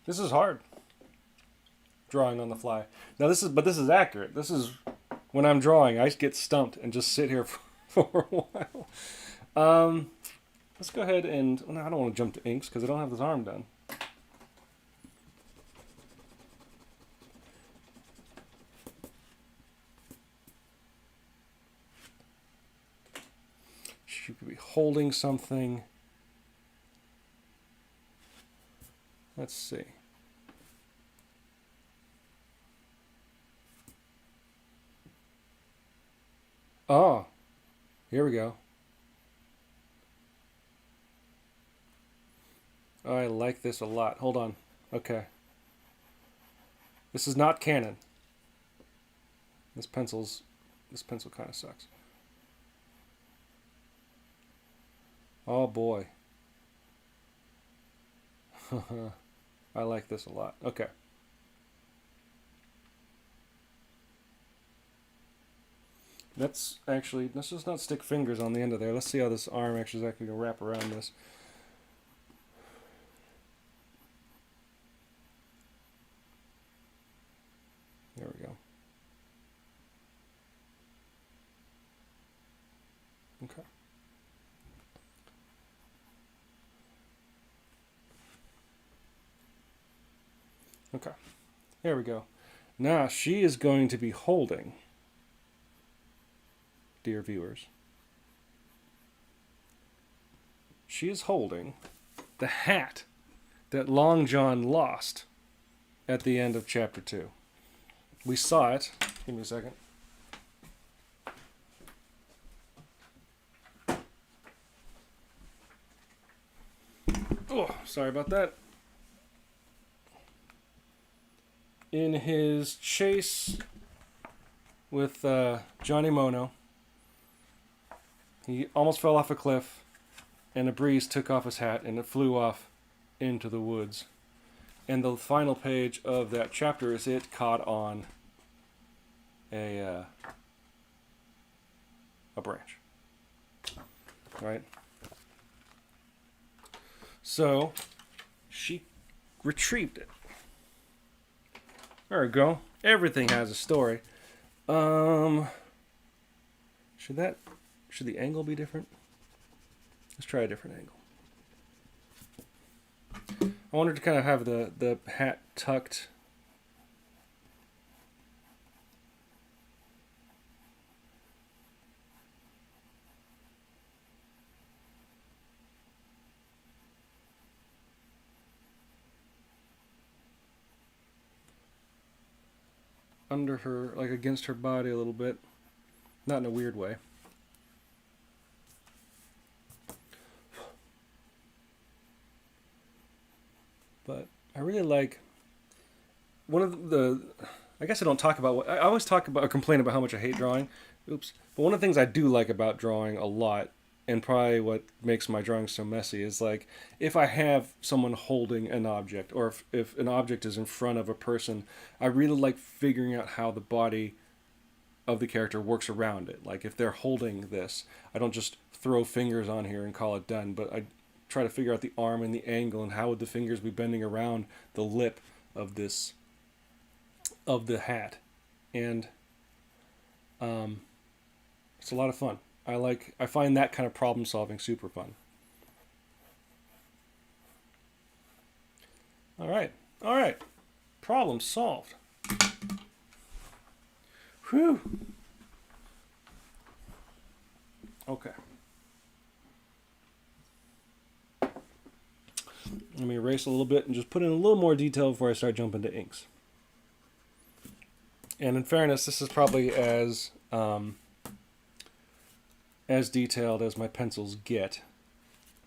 This is hard. Drawing on the fly. Now this is accurate. This is when I'm drawing, I get stumped and just sit here for a while. Let's go ahead and, well, I don't want to jump to inks because I don't have this arm done. She could be holding something. Let's see. Oh, here we go. Oh, I like this a lot. Hold on. Okay. This is not canon. This pencil kind of sucks. Oh boy. I like this a lot. Okay. Let's just not stick fingers on the end of there. Let's see how this arm actually is going to wrap around this. There we go. Okay. Okay. There we go. Now she is going to be holding, dear viewers, she is holding the hat that Long John lost at the end of chapter 2. We saw it. Give me a second. Oh, sorry about that. In his chase with Johnny Mono, he almost fell off a cliff, and a breeze took off his hat, and it flew off into the woods. And the final page of that chapter is it caught on a branch. Right? So she retrieved it. There we go. Everything has a story. Should the angle be different? Let's try a different angle. I wanted to kind of have the hat tucked under her, like against her body a little bit. Not in a weird way. But I really like one of I guess I don't talk about I always talk about or complain about how much I hate drawing. Oops. But one of the things I do like about drawing a lot, and probably what makes my drawing so messy, is like if I have someone holding an object, or if an object is in front of a person, I really like figuring out how the body of the character works around it. Like if they're holding this, I don't just throw fingers on here and call it done, but I try to figure out the arm and the angle and how would the fingers be bending around the lip of the hat. And it's a lot of fun. I find that kind of problem solving super fun. All right. Problem solved. Whew. Okay. Let me erase a little bit and just put in a little more detail before I start jumping to inks. And in fairness, this is probably as detailed as my pencils get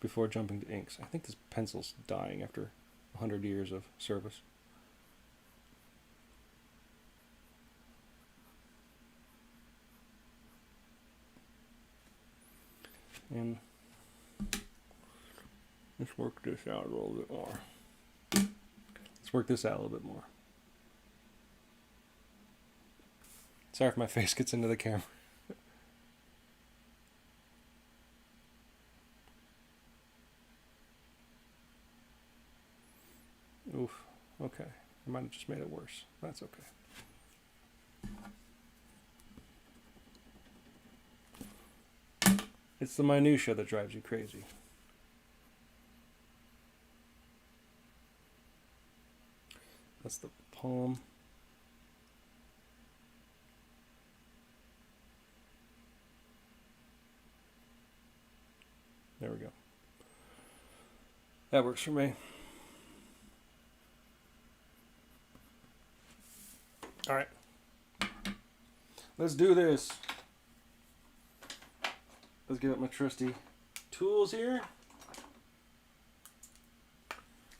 before jumping to inks. I think this pencil's dying after 100 years of service. And let's work this out a little bit more. Let's work this out a little bit more. Sorry if my face gets into the camera. Oof. Okay. I might have just made it worse. That's okay. It's the minutia that drives you crazy. That's the palm. There we go. That works for me. All right. Let's do this. Let's get up my trusty tools here.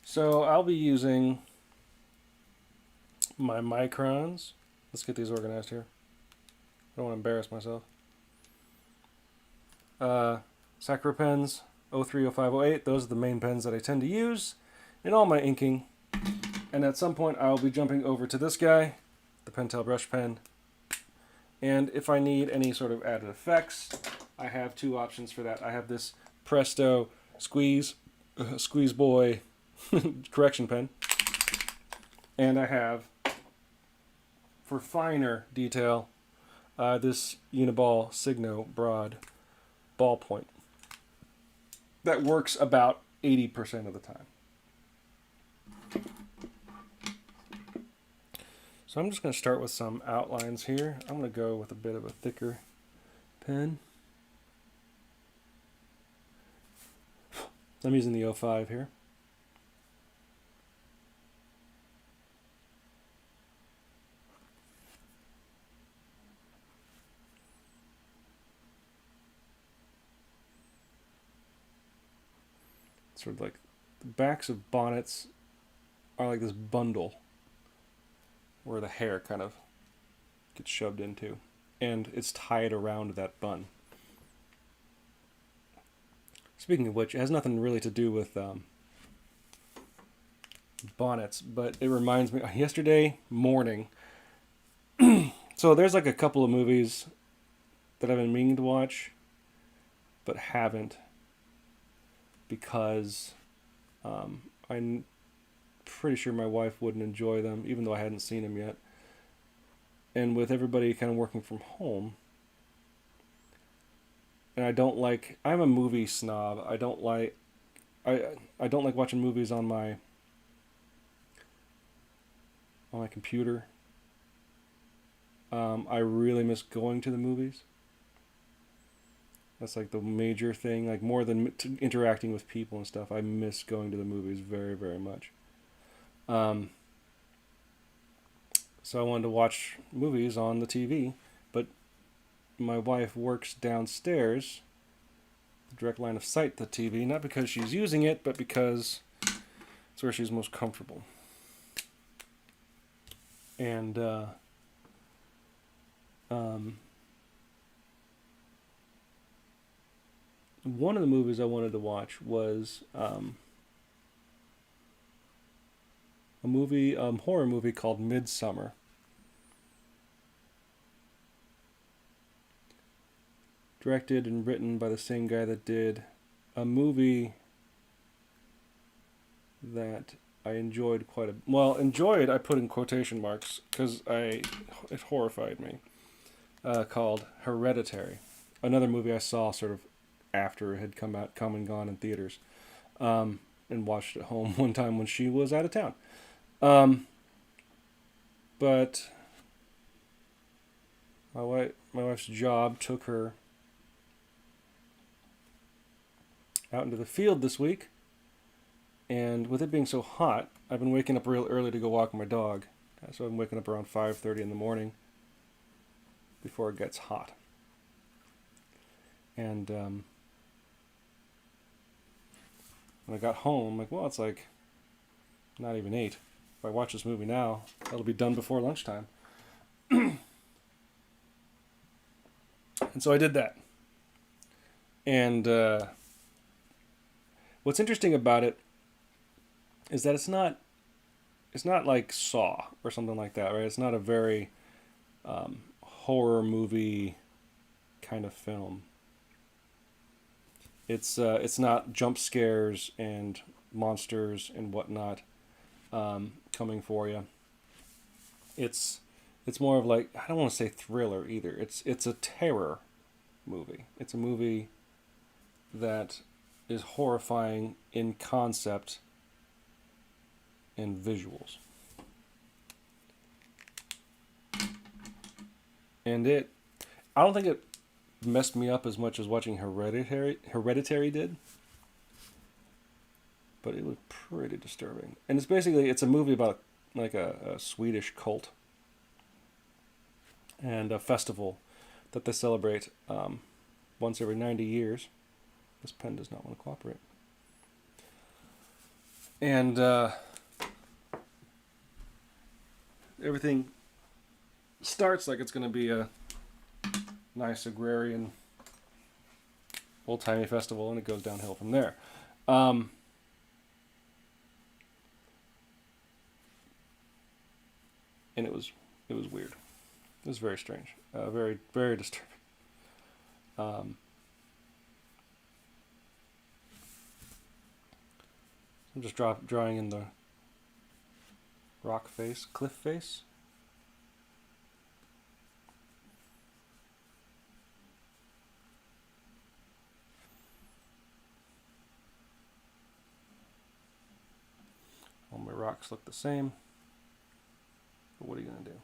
So I'll be using my microns. Let's get these organized here. I don't want to embarrass myself. Sakura pens 03, 05, 08. Those are the main pens that I tend to use in all my inking. And at some point I'll be jumping over to this guy, the Pentel brush pen. And if I need any sort of added effects, I have two options for that. I have this Presto Squeeze Boy correction pen. And I have, for finer detail, this Uniball Signo Broad ballpoint. That works about 80% of the time. So I'm just going to start with some outlines here. I'm going to go with a bit of a thicker pen. I'm using the 05 here. Sort of like the backs of bonnets are like this bundle where the hair kind of gets shoved into, and it's tied around that bun. Speaking of which, it has nothing really to do with bonnets, but it reminds me, yesterday morning, so there's like a couple of movies that I've been meaning to watch, but haven't, because I'm pretty sure my wife wouldn't enjoy them, even though I hadn't seen them yet. And with everybody kind of working from home, and I'm a movie snob. I don't like watching movies on my computer. I really miss going to the movies. That's like the major thing, like more than interacting with people and stuff. I miss going to the movies very, very much. So I wanted to watch movies on the TV, but my wife works downstairs, direct line of sight to the TV, not because she's using it, but because it's where she's most comfortable. And one of the movies I wanted to watch was a horror movie called Midsummer. Directed and written by the same guy that did a movie that I enjoyed enjoyed I put in quotation marks because it horrified me, called Hereditary. Another movie I saw sort of after it had come and gone in theaters, and watched at home one time when she was out of town. But my wife's job took her out into the field this week, and with it being so hot, I've been waking up real early to go walk my dog. So I'm waking up around 5:30 in the morning before it gets hot. And when I got home, I'm like, well, it's like not even 8. If I watch this movie now, it'll be done before lunchtime. And so I did that. And what's interesting about it is that it's not like Saw or something like that, right? It's not a very horror movie kind of film. It's not jump scares and monsters and whatnot coming for you. It's more of like, I don't want to say thriller either. It's a terror movie. It's a movie that is horrifying in concept and visuals. And I don't think it messed me up as much as watching Hereditary did. But it was pretty disturbing. And it's a movie about like a Swedish cult and a festival that they celebrate once every 90 years. This pen does not want to cooperate. And everything starts like it's going to be a nice agrarian, old-timey festival, and it goes downhill from there. And it was weird. It was very strange, very, very disturbing. I'm just drawing in the rock face, cliff face. All my rocks look the same. But what are you going to do?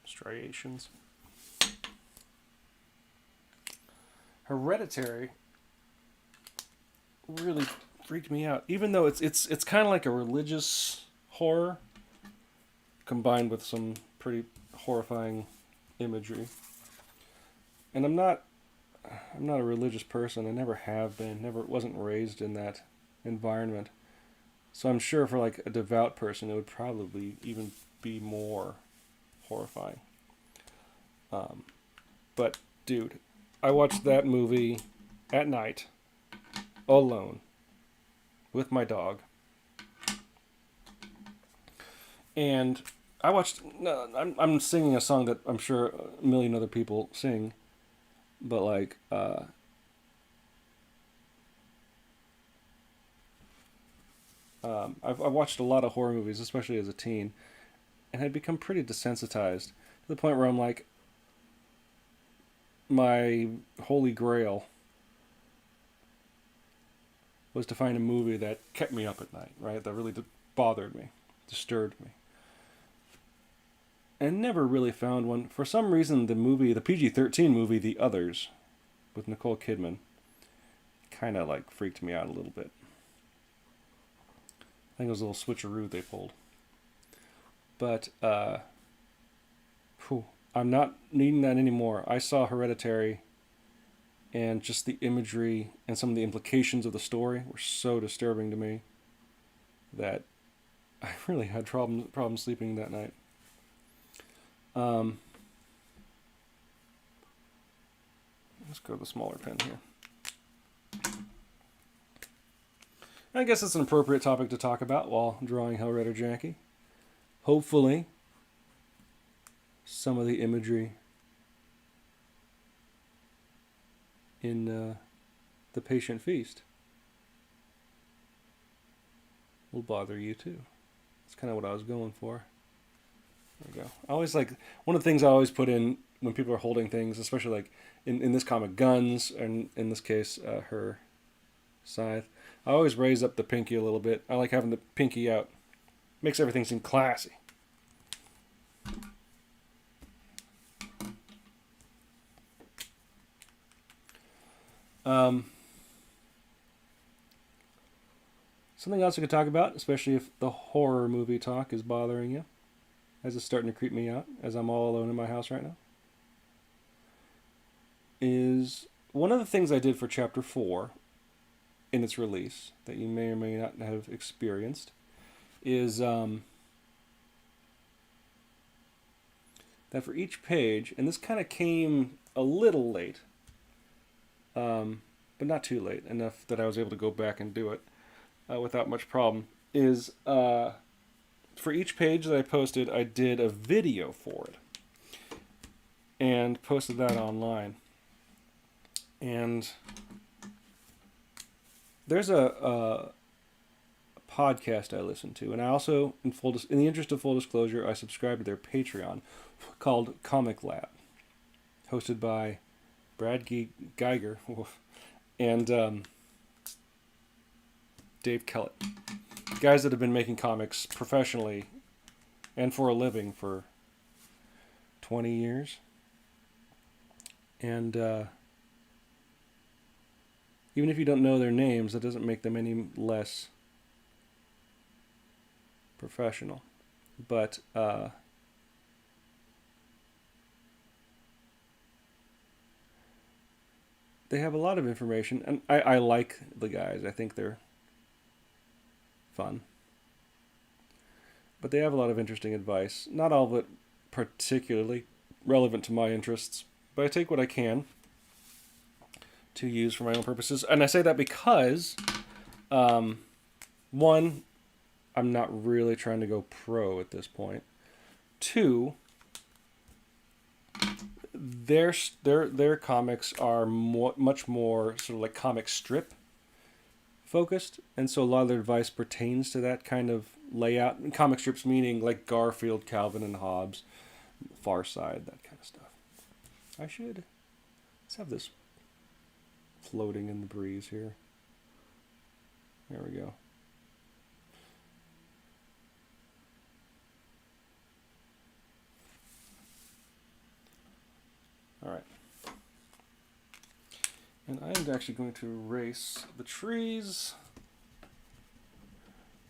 Striations. Hereditary really freaked me out, even though it's kind of like a religious horror combined with some pretty horrifying imagery. And I'm not a religious person. I never have been. Never wasn't raised in that environment. So I'm sure for like a devout person, it would probably even be more horrifying. But dude, I watched that movie at night, alone, with my dog. And I watched. No, I'm singing a song that I'm sure a million other people sing, but like I've watched a lot of horror movies, especially as a teen, and had become pretty desensitized to the point where I'm like, my holy grail was to find a movie that kept me up at night, right? That really bothered me, disturbed me. And never really found one. For some reason, the PG-13 movie, The Others, with Nicole Kidman, kind of like freaked me out a little bit. I think it was a little switcheroo they pulled. But, I'm not needing that anymore. I saw Hereditary, and just the imagery and some of the implications of the story were so disturbing to me that I really had problems sleeping that night. Let's go to the smaller pen here. I guess it's an appropriate topic to talk about while drawing Hereditary. Hopefully, some of the imagery in The Patient Feast will bother you too. That's kind of what I was going for. There we go. I always like, one of the things I always put in when people are holding things, especially like in this comic, guns, and in this case, her scythe. I always raise up the pinky a little bit. I like having the pinky out. Makes everything seem classy. Something else we could talk about, especially if the horror movie talk is bothering you, as it's starting to creep me out, as I'm all alone in my house right now, is one of the things I did for Chapter 4 in its release that you may or may not have experienced is that for each page, and this kind of came a little late, but not too late, enough that I was able to go back and do it without much problem, is for each page that I posted, I did a video for it and posted that online. And there's a podcast I listen to. And I also, in the interest of full disclosure, I subscribe to their Patreon called Comic Lab, hosted by Brad Geiger and Dave Kellett. Guys that have been making comics professionally and for a living for 20 years. And even if you don't know their names, that doesn't make them any less professional. But they have a lot of information, and I like the guys. I think they're fun. But they have a lot of interesting advice. Not all of it particularly relevant to my interests, but I take what I can to use for my own purposes. And I say that because, one, I'm not really trying to go pro at this point. Two, their comics are much more sort of like comic strip focused, and so a lot of their advice pertains to that kind of layout. And comic strips meaning like Garfield, Calvin and Hobbes, Far Side, that kind of stuff. Let's have this floating in the breeze here. There we go. All right. And I'm actually going to erase the trees,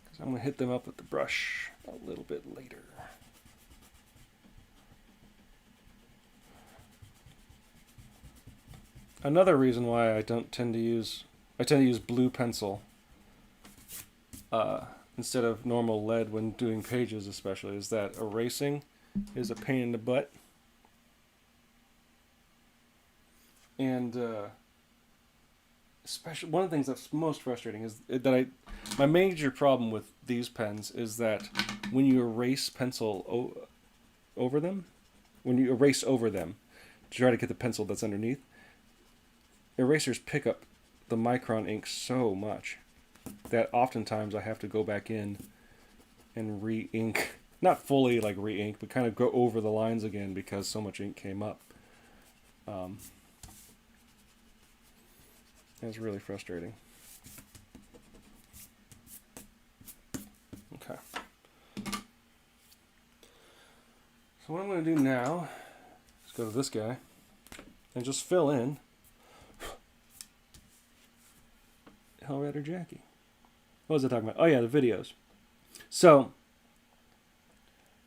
because I'm going to hit them up with the brush a little bit later. Another reason why I tend to use blue pencil instead of normal lead when doing pages, especially, is that erasing is a pain in the butt. And especially one of the things that's most frustrating is that my major problem with these pens is that when you erase pencil over them, when you erase over them to try to get the pencil that's underneath, erasers pick up the micron ink so much that oftentimes I have to go back in and re-ink, not fully like re-ink, but kind of go over the lines again because so much ink came up. It's really frustrating. Okay. So what I'm going to do now is go to this guy and just fill in Hellrider Jackie. What was I talking about? Oh yeah, the videos. So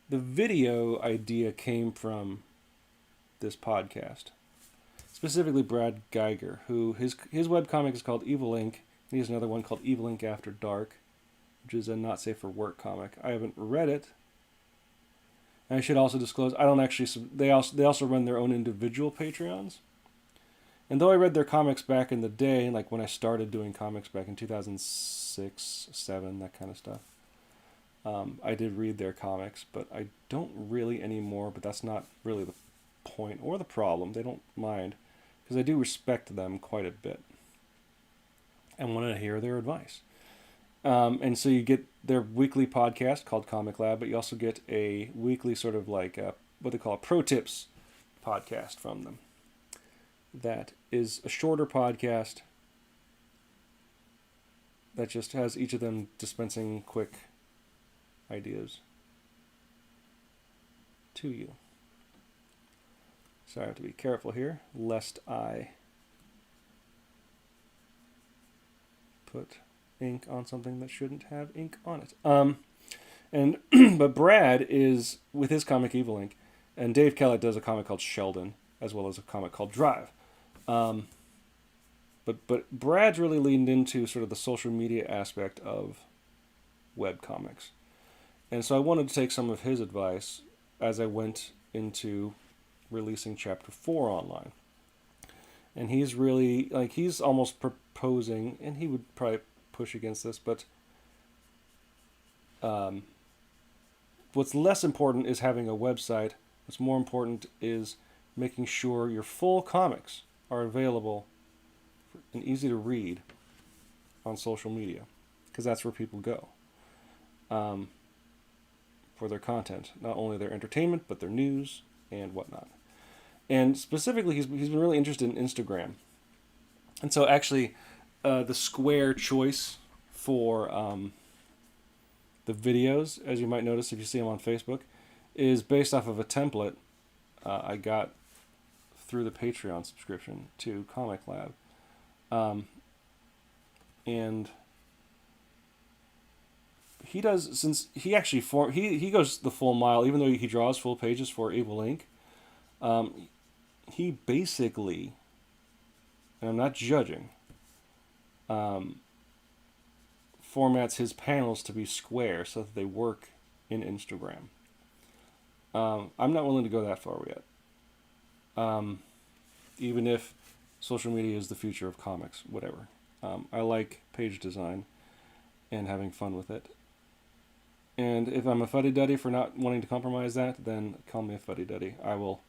the video idea came from this podcast. Specifically Brad Geiger, who his webcomic is called Evil Inc. He has another one called Evil Inc. After Dark, which is a not safe for work comic. I haven't read it. And I should also disclose, I don't actually, they also run their own individual Patreons. And though I read their comics back in the day, like when I started doing comics back in 2006, 7, that kind of stuff, I did read their comics, but I don't really anymore, but that's not really the point or the problem. They don't mind, because I do respect them quite a bit and want to hear their advice. And so you get their weekly podcast called Comic Lab, but you also get a weekly sort of like what they call a Pro Tips podcast from them. That is a shorter podcast that just has each of them dispensing quick ideas to you. So I have to be careful here, lest I put ink on something that shouldn't have ink on it. But Brad is with his comic Evil Inc. And Dave Kellett does a comic called Sheldon, as well as a comic called Drive. But Brad's really leaned into sort of the social media aspect of webcomics. And so I wanted to take some of his advice as I went into releasing chapter 4 online. And he's really, like, he's almost proposing, and he would probably push against this, but what's less important is having a website. What's more important is making sure your full comics are available and easy to read on social media, because that's where people go. for their content, not only their entertainment but their news and whatnot. And specifically, he's been really interested in Instagram. And so actually, the square choice for the videos, as you might notice if you see them on Facebook, is based off of a template I got through the Patreon subscription to Comic Lab. And he does, since he actually he goes the full mile, even though he draws full pages for Evil Inc. He basically, and I'm not judging, formats his panels to be square so that they work in Instagram. I'm not willing to go that far yet. Even if social media is the future of comics, whatever. I like page design and having fun with it. And if I'm a fuddy-duddy for not wanting to compromise that, then call me a fuddy-duddy. I will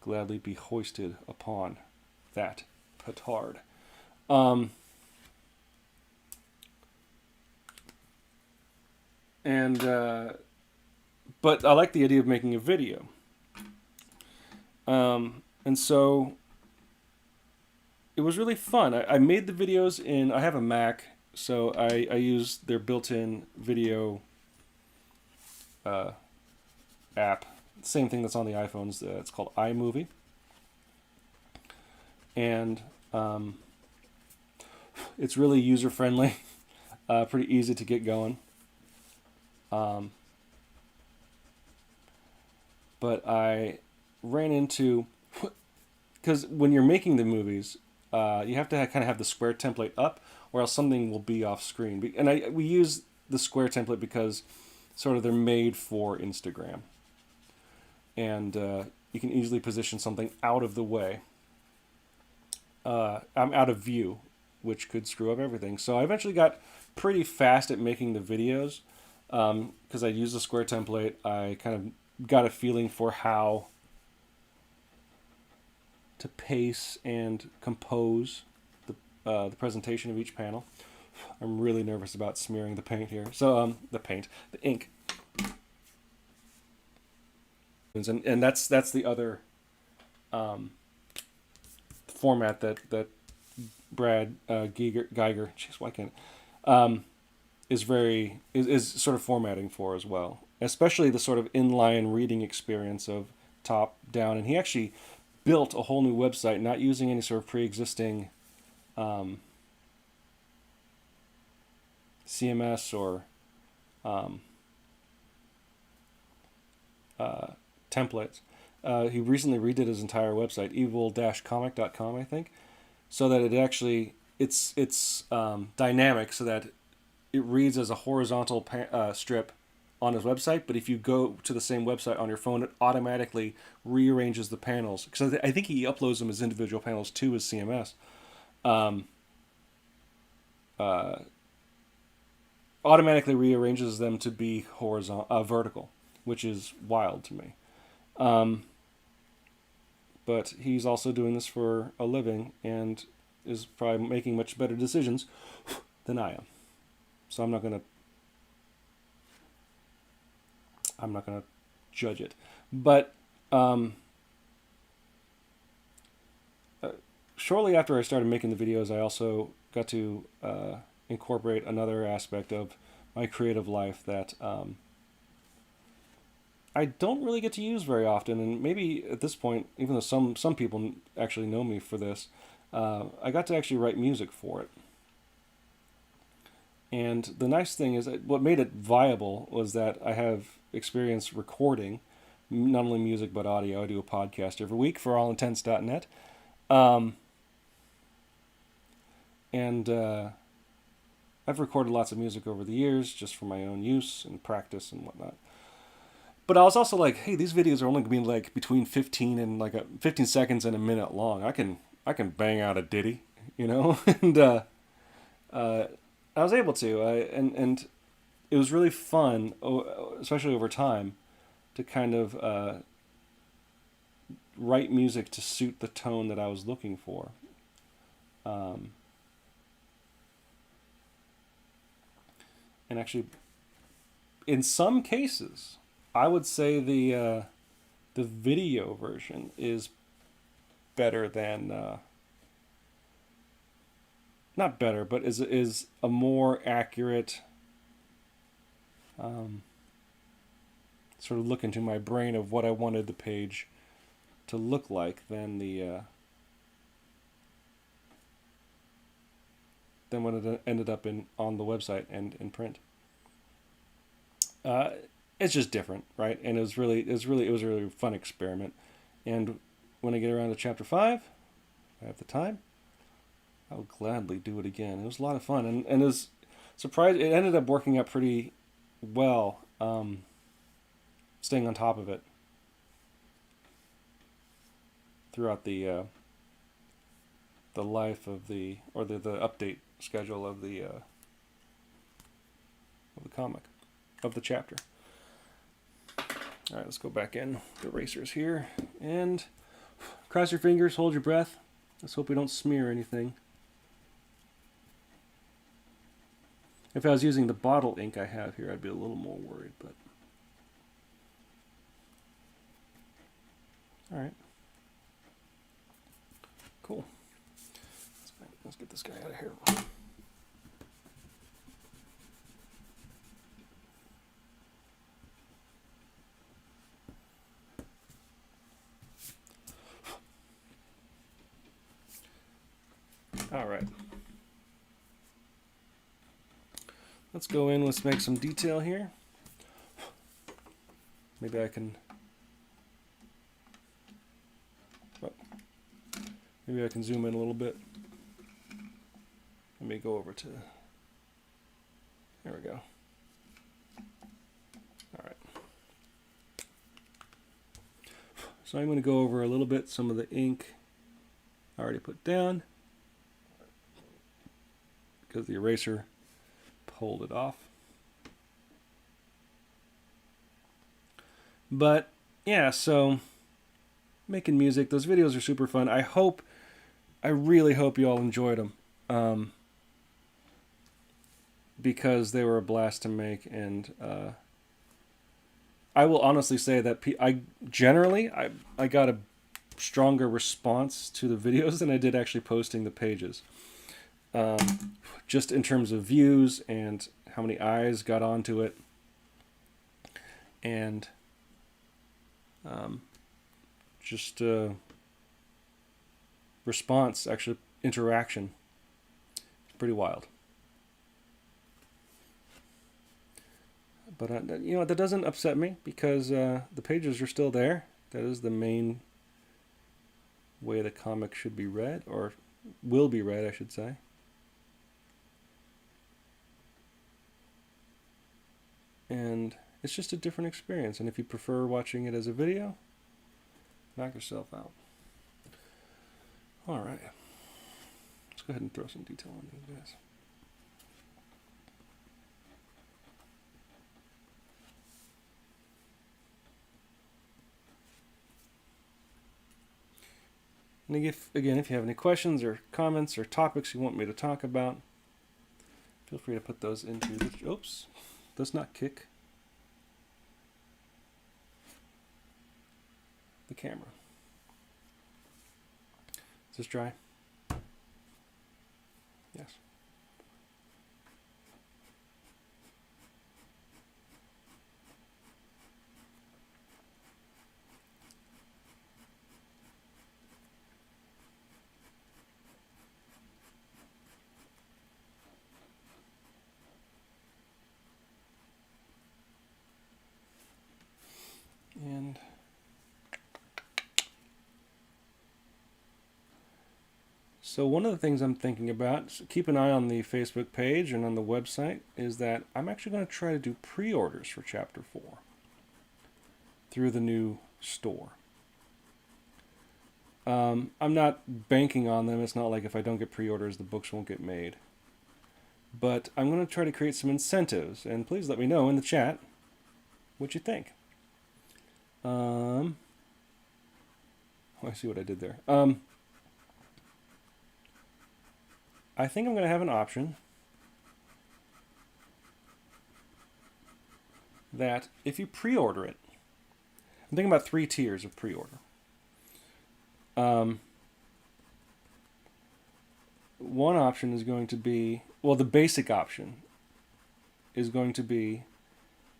gladly be hoisted upon that petard. But I like the idea of making a video. And so it was really fun. I made the videos I have a Mac, so I use their built-in video app. Same thing that's on the iPhones. It's called iMovie. And it's really user-friendly, pretty easy to get going. But I ran into, because when you're making the movies, you have to kind of have the square template up, or else something will be off screen. And we use the square template because sort of they're made for Instagram. And you can easily position something out of the way. I'm out of view, which could screw up everything. So I eventually got pretty fast at making the videos because I used the square template. I kind of got a feeling for how to pace and compose the presentation of each panel. I'm really nervous about smearing the paint here. So the ink. And that's the other format that Brad Geiger, jeez, why can't is sort of formatting for as well, especially the sort of inline reading experience of top down. And he actually built a whole new website, not using any sort of pre-existing CMS or templates. He recently redid his entire website, evil-comic.com, I think, so that it actually it's dynamic, so that it reads as a horizontal strip on his website. But if you go to the same website on your phone, it automatically rearranges the panels. Because I think he uploads them as individual panels to his CMS. Automatically rearranges them to be vertical, which is wild to me. But he's also doing this for a living and is probably making much better decisions than I am. So I'm not gonna judge it. But shortly after I started making the videos, I also got to incorporate another aspect of my creative life that I don't really get to use very often. And maybe at this point, even though some people actually know me for this, I got to actually write music for it. And the nice thing is that what made it viable was that I have experience recording not only music but audio. I do a podcast every week for allintents.net. And I've recorded lots of music over the years just for my own use and practice and whatnot. But I was also like, hey, these videos are only going to be like between 15 seconds and a minute long. I can bang out a ditty, you know? And I was able to, and it was really fun, especially over time, to kind of write music to suit the tone that I was looking for. And actually, in some cases, I would say the video version is better than not better, but is a more accurate sort of look into my brain of what I wanted the page to look like than than when it ended up on the website and in print. It's just different, right? And it was really a fun experiment. And when I get around to chapter 5, I have the time, I will gladly do it again. It was a lot of fun, and it was surprised. It ended up working out pretty well, staying on top of it throughout the life of the update schedule of the comic, of the chapter. All right, let's go back in the erasers here and cross your fingers, hold your breath. Let's hope we don't smear anything. If I was using the bottle ink I have here, I'd be a little more worried, but all right. Cool. Let's get this guy out of here. All right. Let's go in, let's make some detail here. Maybe I can zoom in a little bit. Let me go over to, there we go. All right. So I'm going to go over a little bit some of the ink I already put down because the eraser pulled it off. But yeah, so making music, those videos are super fun. I really hope you all enjoyed them, because they were a blast to make, and I will honestly say that I got a stronger response to the videos than I did actually posting the pages. Just in terms of views and how many eyes got onto it, and just response, actually interaction. It's pretty wild. But you know, that doesn't upset me because the pages are still there. That is the main way the comic should be read, or will be read, I should say. And it's just a different experience. And if you prefer watching it as a video, knock yourself out. All right. Let's go ahead and throw some detail on these guys. And if you have any questions or comments or topics you want me to talk about, feel free to put those into the... Oops. Does not kick the camera. Is this dry? Yes. And so one of the things I'm thinking about, so keep an eye on the Facebook page and on the website, is that I'm actually going to try to do pre-orders for Chapter 4 through the new store. I'm not banking on them. It's not like if I don't get pre-orders, the books won't get made. But I'm going to try to create some incentives, and please let me know in the chat what you think. Oh, I see what I did there. I think I'm going to have an option that if you pre-order it, I'm thinking about 3 tiers of pre-order. One option is going to be, well, the basic option is going to be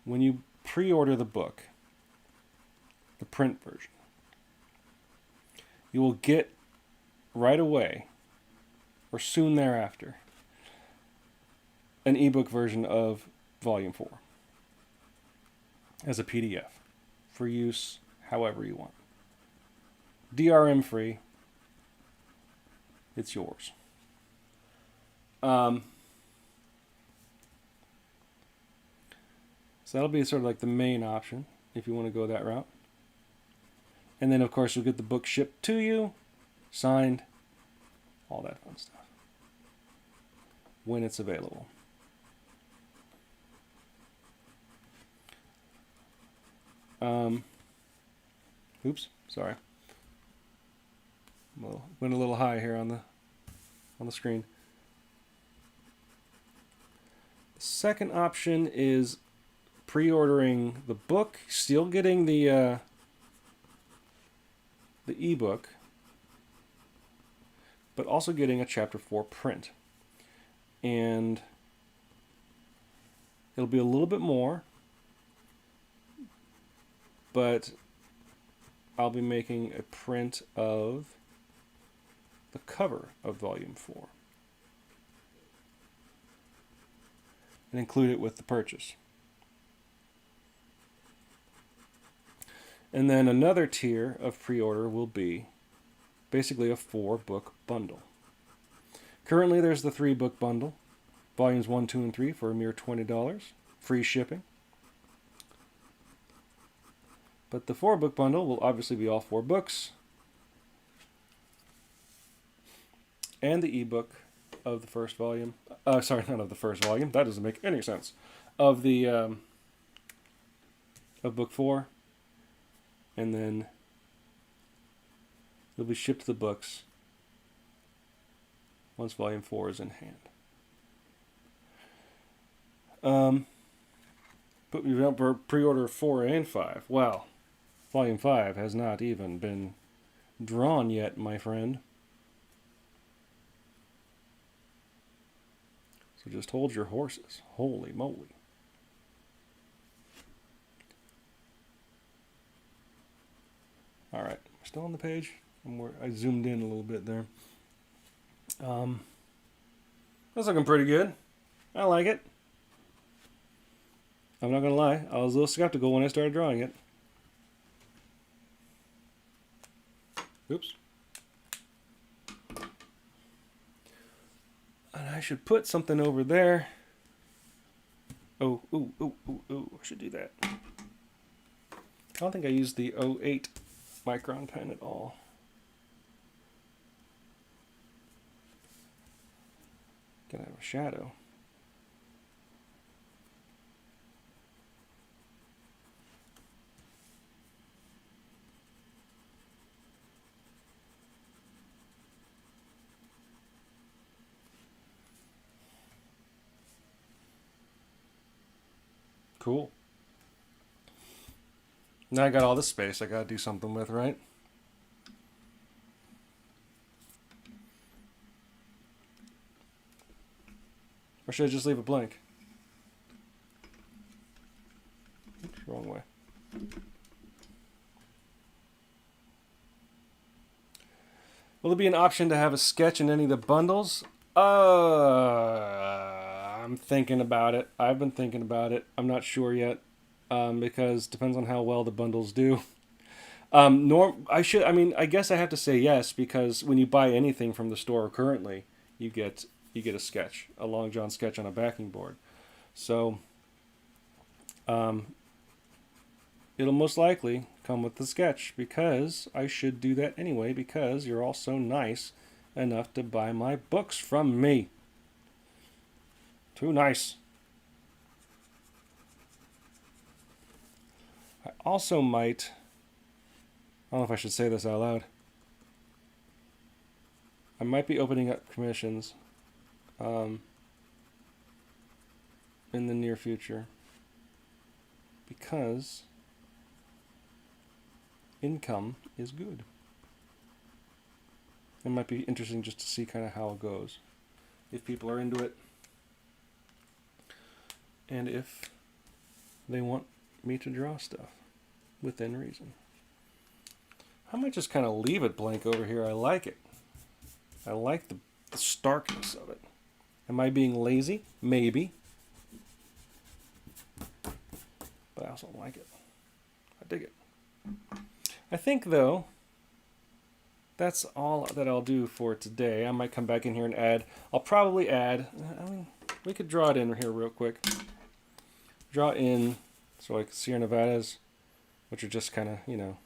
when you pre-order the book, the print version, you will get right away or soon thereafter an ebook version of Volume 4 as a PDF for use however you want. DRM free. It's yours. So that'll be sort of like the main option if you want to go that route. And then, of course, you'll get the book shipped to you, signed, all that fun stuff when it's available. Oops, sorry. Well, went a little high here on the screen. The second option is pre-ordering the book, still getting the ebook, but also getting a Chapter 4 print. And it'll be a little bit more, but I'll be making a print of the cover of Volume 4 and include it with the purchase. And then another tier of pre-order will be basically a 4-book bundle. Currently there's the 3-book bundle, Volumes 1, 2, and 3 for a mere $20, free shipping. But the 4-book bundle will obviously be all 4 books and the ebook of the first volume. Sorry, not of the first volume. That doesn't make any sense. Of the of book 4, and then it'll be shipped to the books once Volume 4 is in hand. But we've got pre-order 4 and 5. Wow. Volume 5 has not even been drawn yet, my friend. So just hold your horses. Holy moly. Alright, still on the page? I zoomed in a little bit there. That's looking pretty good. I like it. I'm not going to lie, I was a little skeptical when I started drawing it. Oops. And I should put something over there. I should do that. I don't think I used the 08 micron pen at all. Gotta have a shadow. Cool. Now I got all this space I gotta do something with, right? Or should I just leave it blank? Oops, wrong way. Will there be an option to have a sketch in any of the bundles? I'm thinking about it. I've been thinking about it. I'm not sure yet, because it depends on how well the bundles do. I guess I have to say yes, because when you buy anything from the store currently, you get a sketch, a Long John sketch on a backing board. So, it'll most likely come with the sketch, because I should do that anyway, because you're all so nice enough to buy my books from me. Too nice. I also might, I don't know if I should say this out loud, I might be opening up commissions in the near future, because income is good. It might be interesting just to see kind of how it goes, if people are into it, and if they want me to draw stuff within reason. I might just kind of leave it blank over here. I like it. I like the starkness of it. Am I being lazy? Maybe. But I also like it. I dig it. I think, though, that's all that I'll do for today. I might come back in here and add. I'll probably add. I mean, we could draw it in here real quick. Draw in, so like Sierra Nevadas, which are just kind of, you know.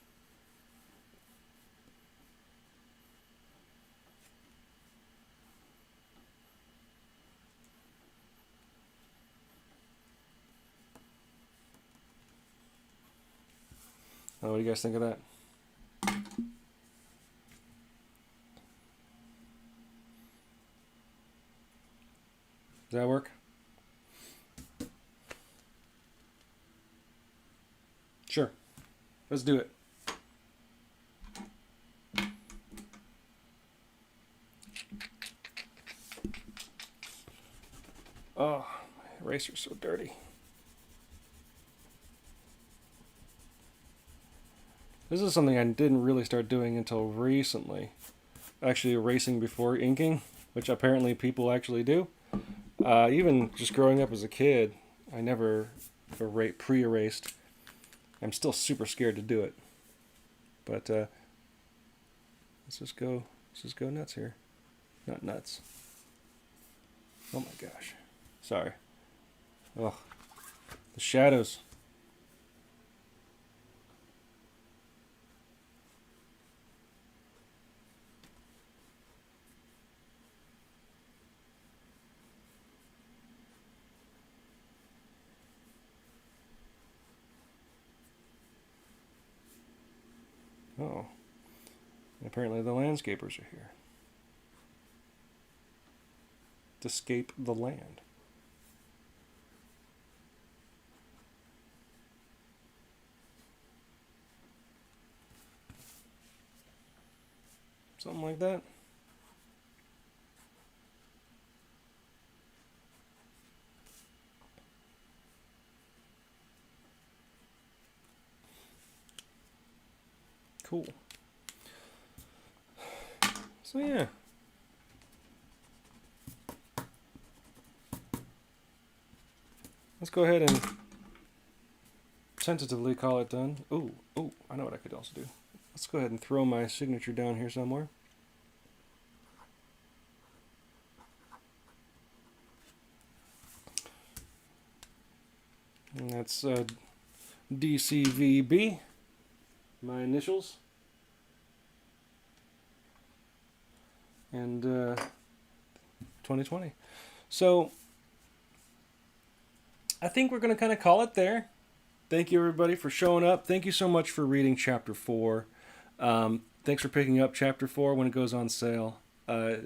Oh, what do you guys think of that? Does that work? Sure. Let's do it. Oh, my eraser's so dirty. This is something I didn't really start doing until recently. Actually erasing before inking, which apparently people actually do. Even just growing up as a kid, I never pre-erased. I'm still super scared to do it. But let's just go nuts here. Not nuts. Oh my gosh. Sorry. Oh, the shadows. Oh, apparently the landscapers are here. To escape the land. Something like that. Cool. So yeah. Let's go ahead and tentatively call it done. Oh, I know what I could also do. Let's go ahead and throw my signature down here somewhere. And that's DCVB, my initials. And 2020. So I think we're going to kind of call it there. Thank you, everybody, for showing up. Thank you so much for reading Chapter 4. Thanks for picking up Chapter 4 when it goes on sale. I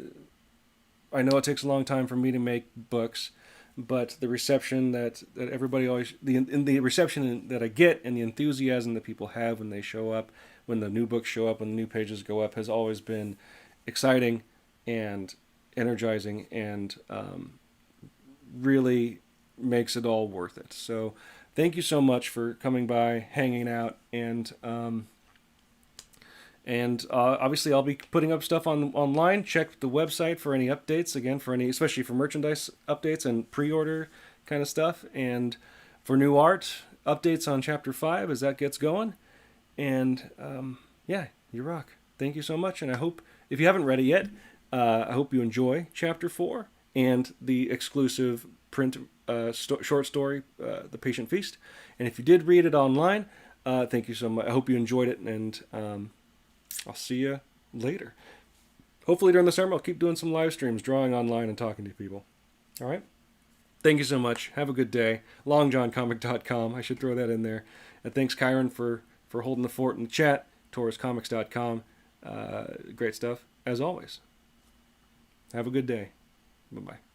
know it takes a long time for me to make books, but the reception that everybody always... the reception that I get and the enthusiasm that people have when they show up, when the new books show up, when the new pages go up, has always been exciting and energizing and really makes it all worth it. So thank you so much for coming by, hanging out, and obviously I'll be putting up stuff online. Check the website for any updates, again, for any, especially for merchandise updates and pre-order kind of stuff, and for new art updates on Chapter 5 as that gets going. And yeah, you rock. Thank you so much, and I hope, if you haven't read it yet, I hope you enjoy Chapter 4 and the exclusive print short story, The Patient Feast. And if you did read it online, thank you so much. I hope you enjoyed it, and I'll see you later. Hopefully during the summer I'll keep doing some live streams, drawing online and talking to people. All right? Thank you so much. Have a good day. LongJohnComic.com. I should throw that in there. And thanks, Kyron, for holding the fort in the chat. TaurusComics.com. Great stuff, as always. Have a good day. Bye-bye.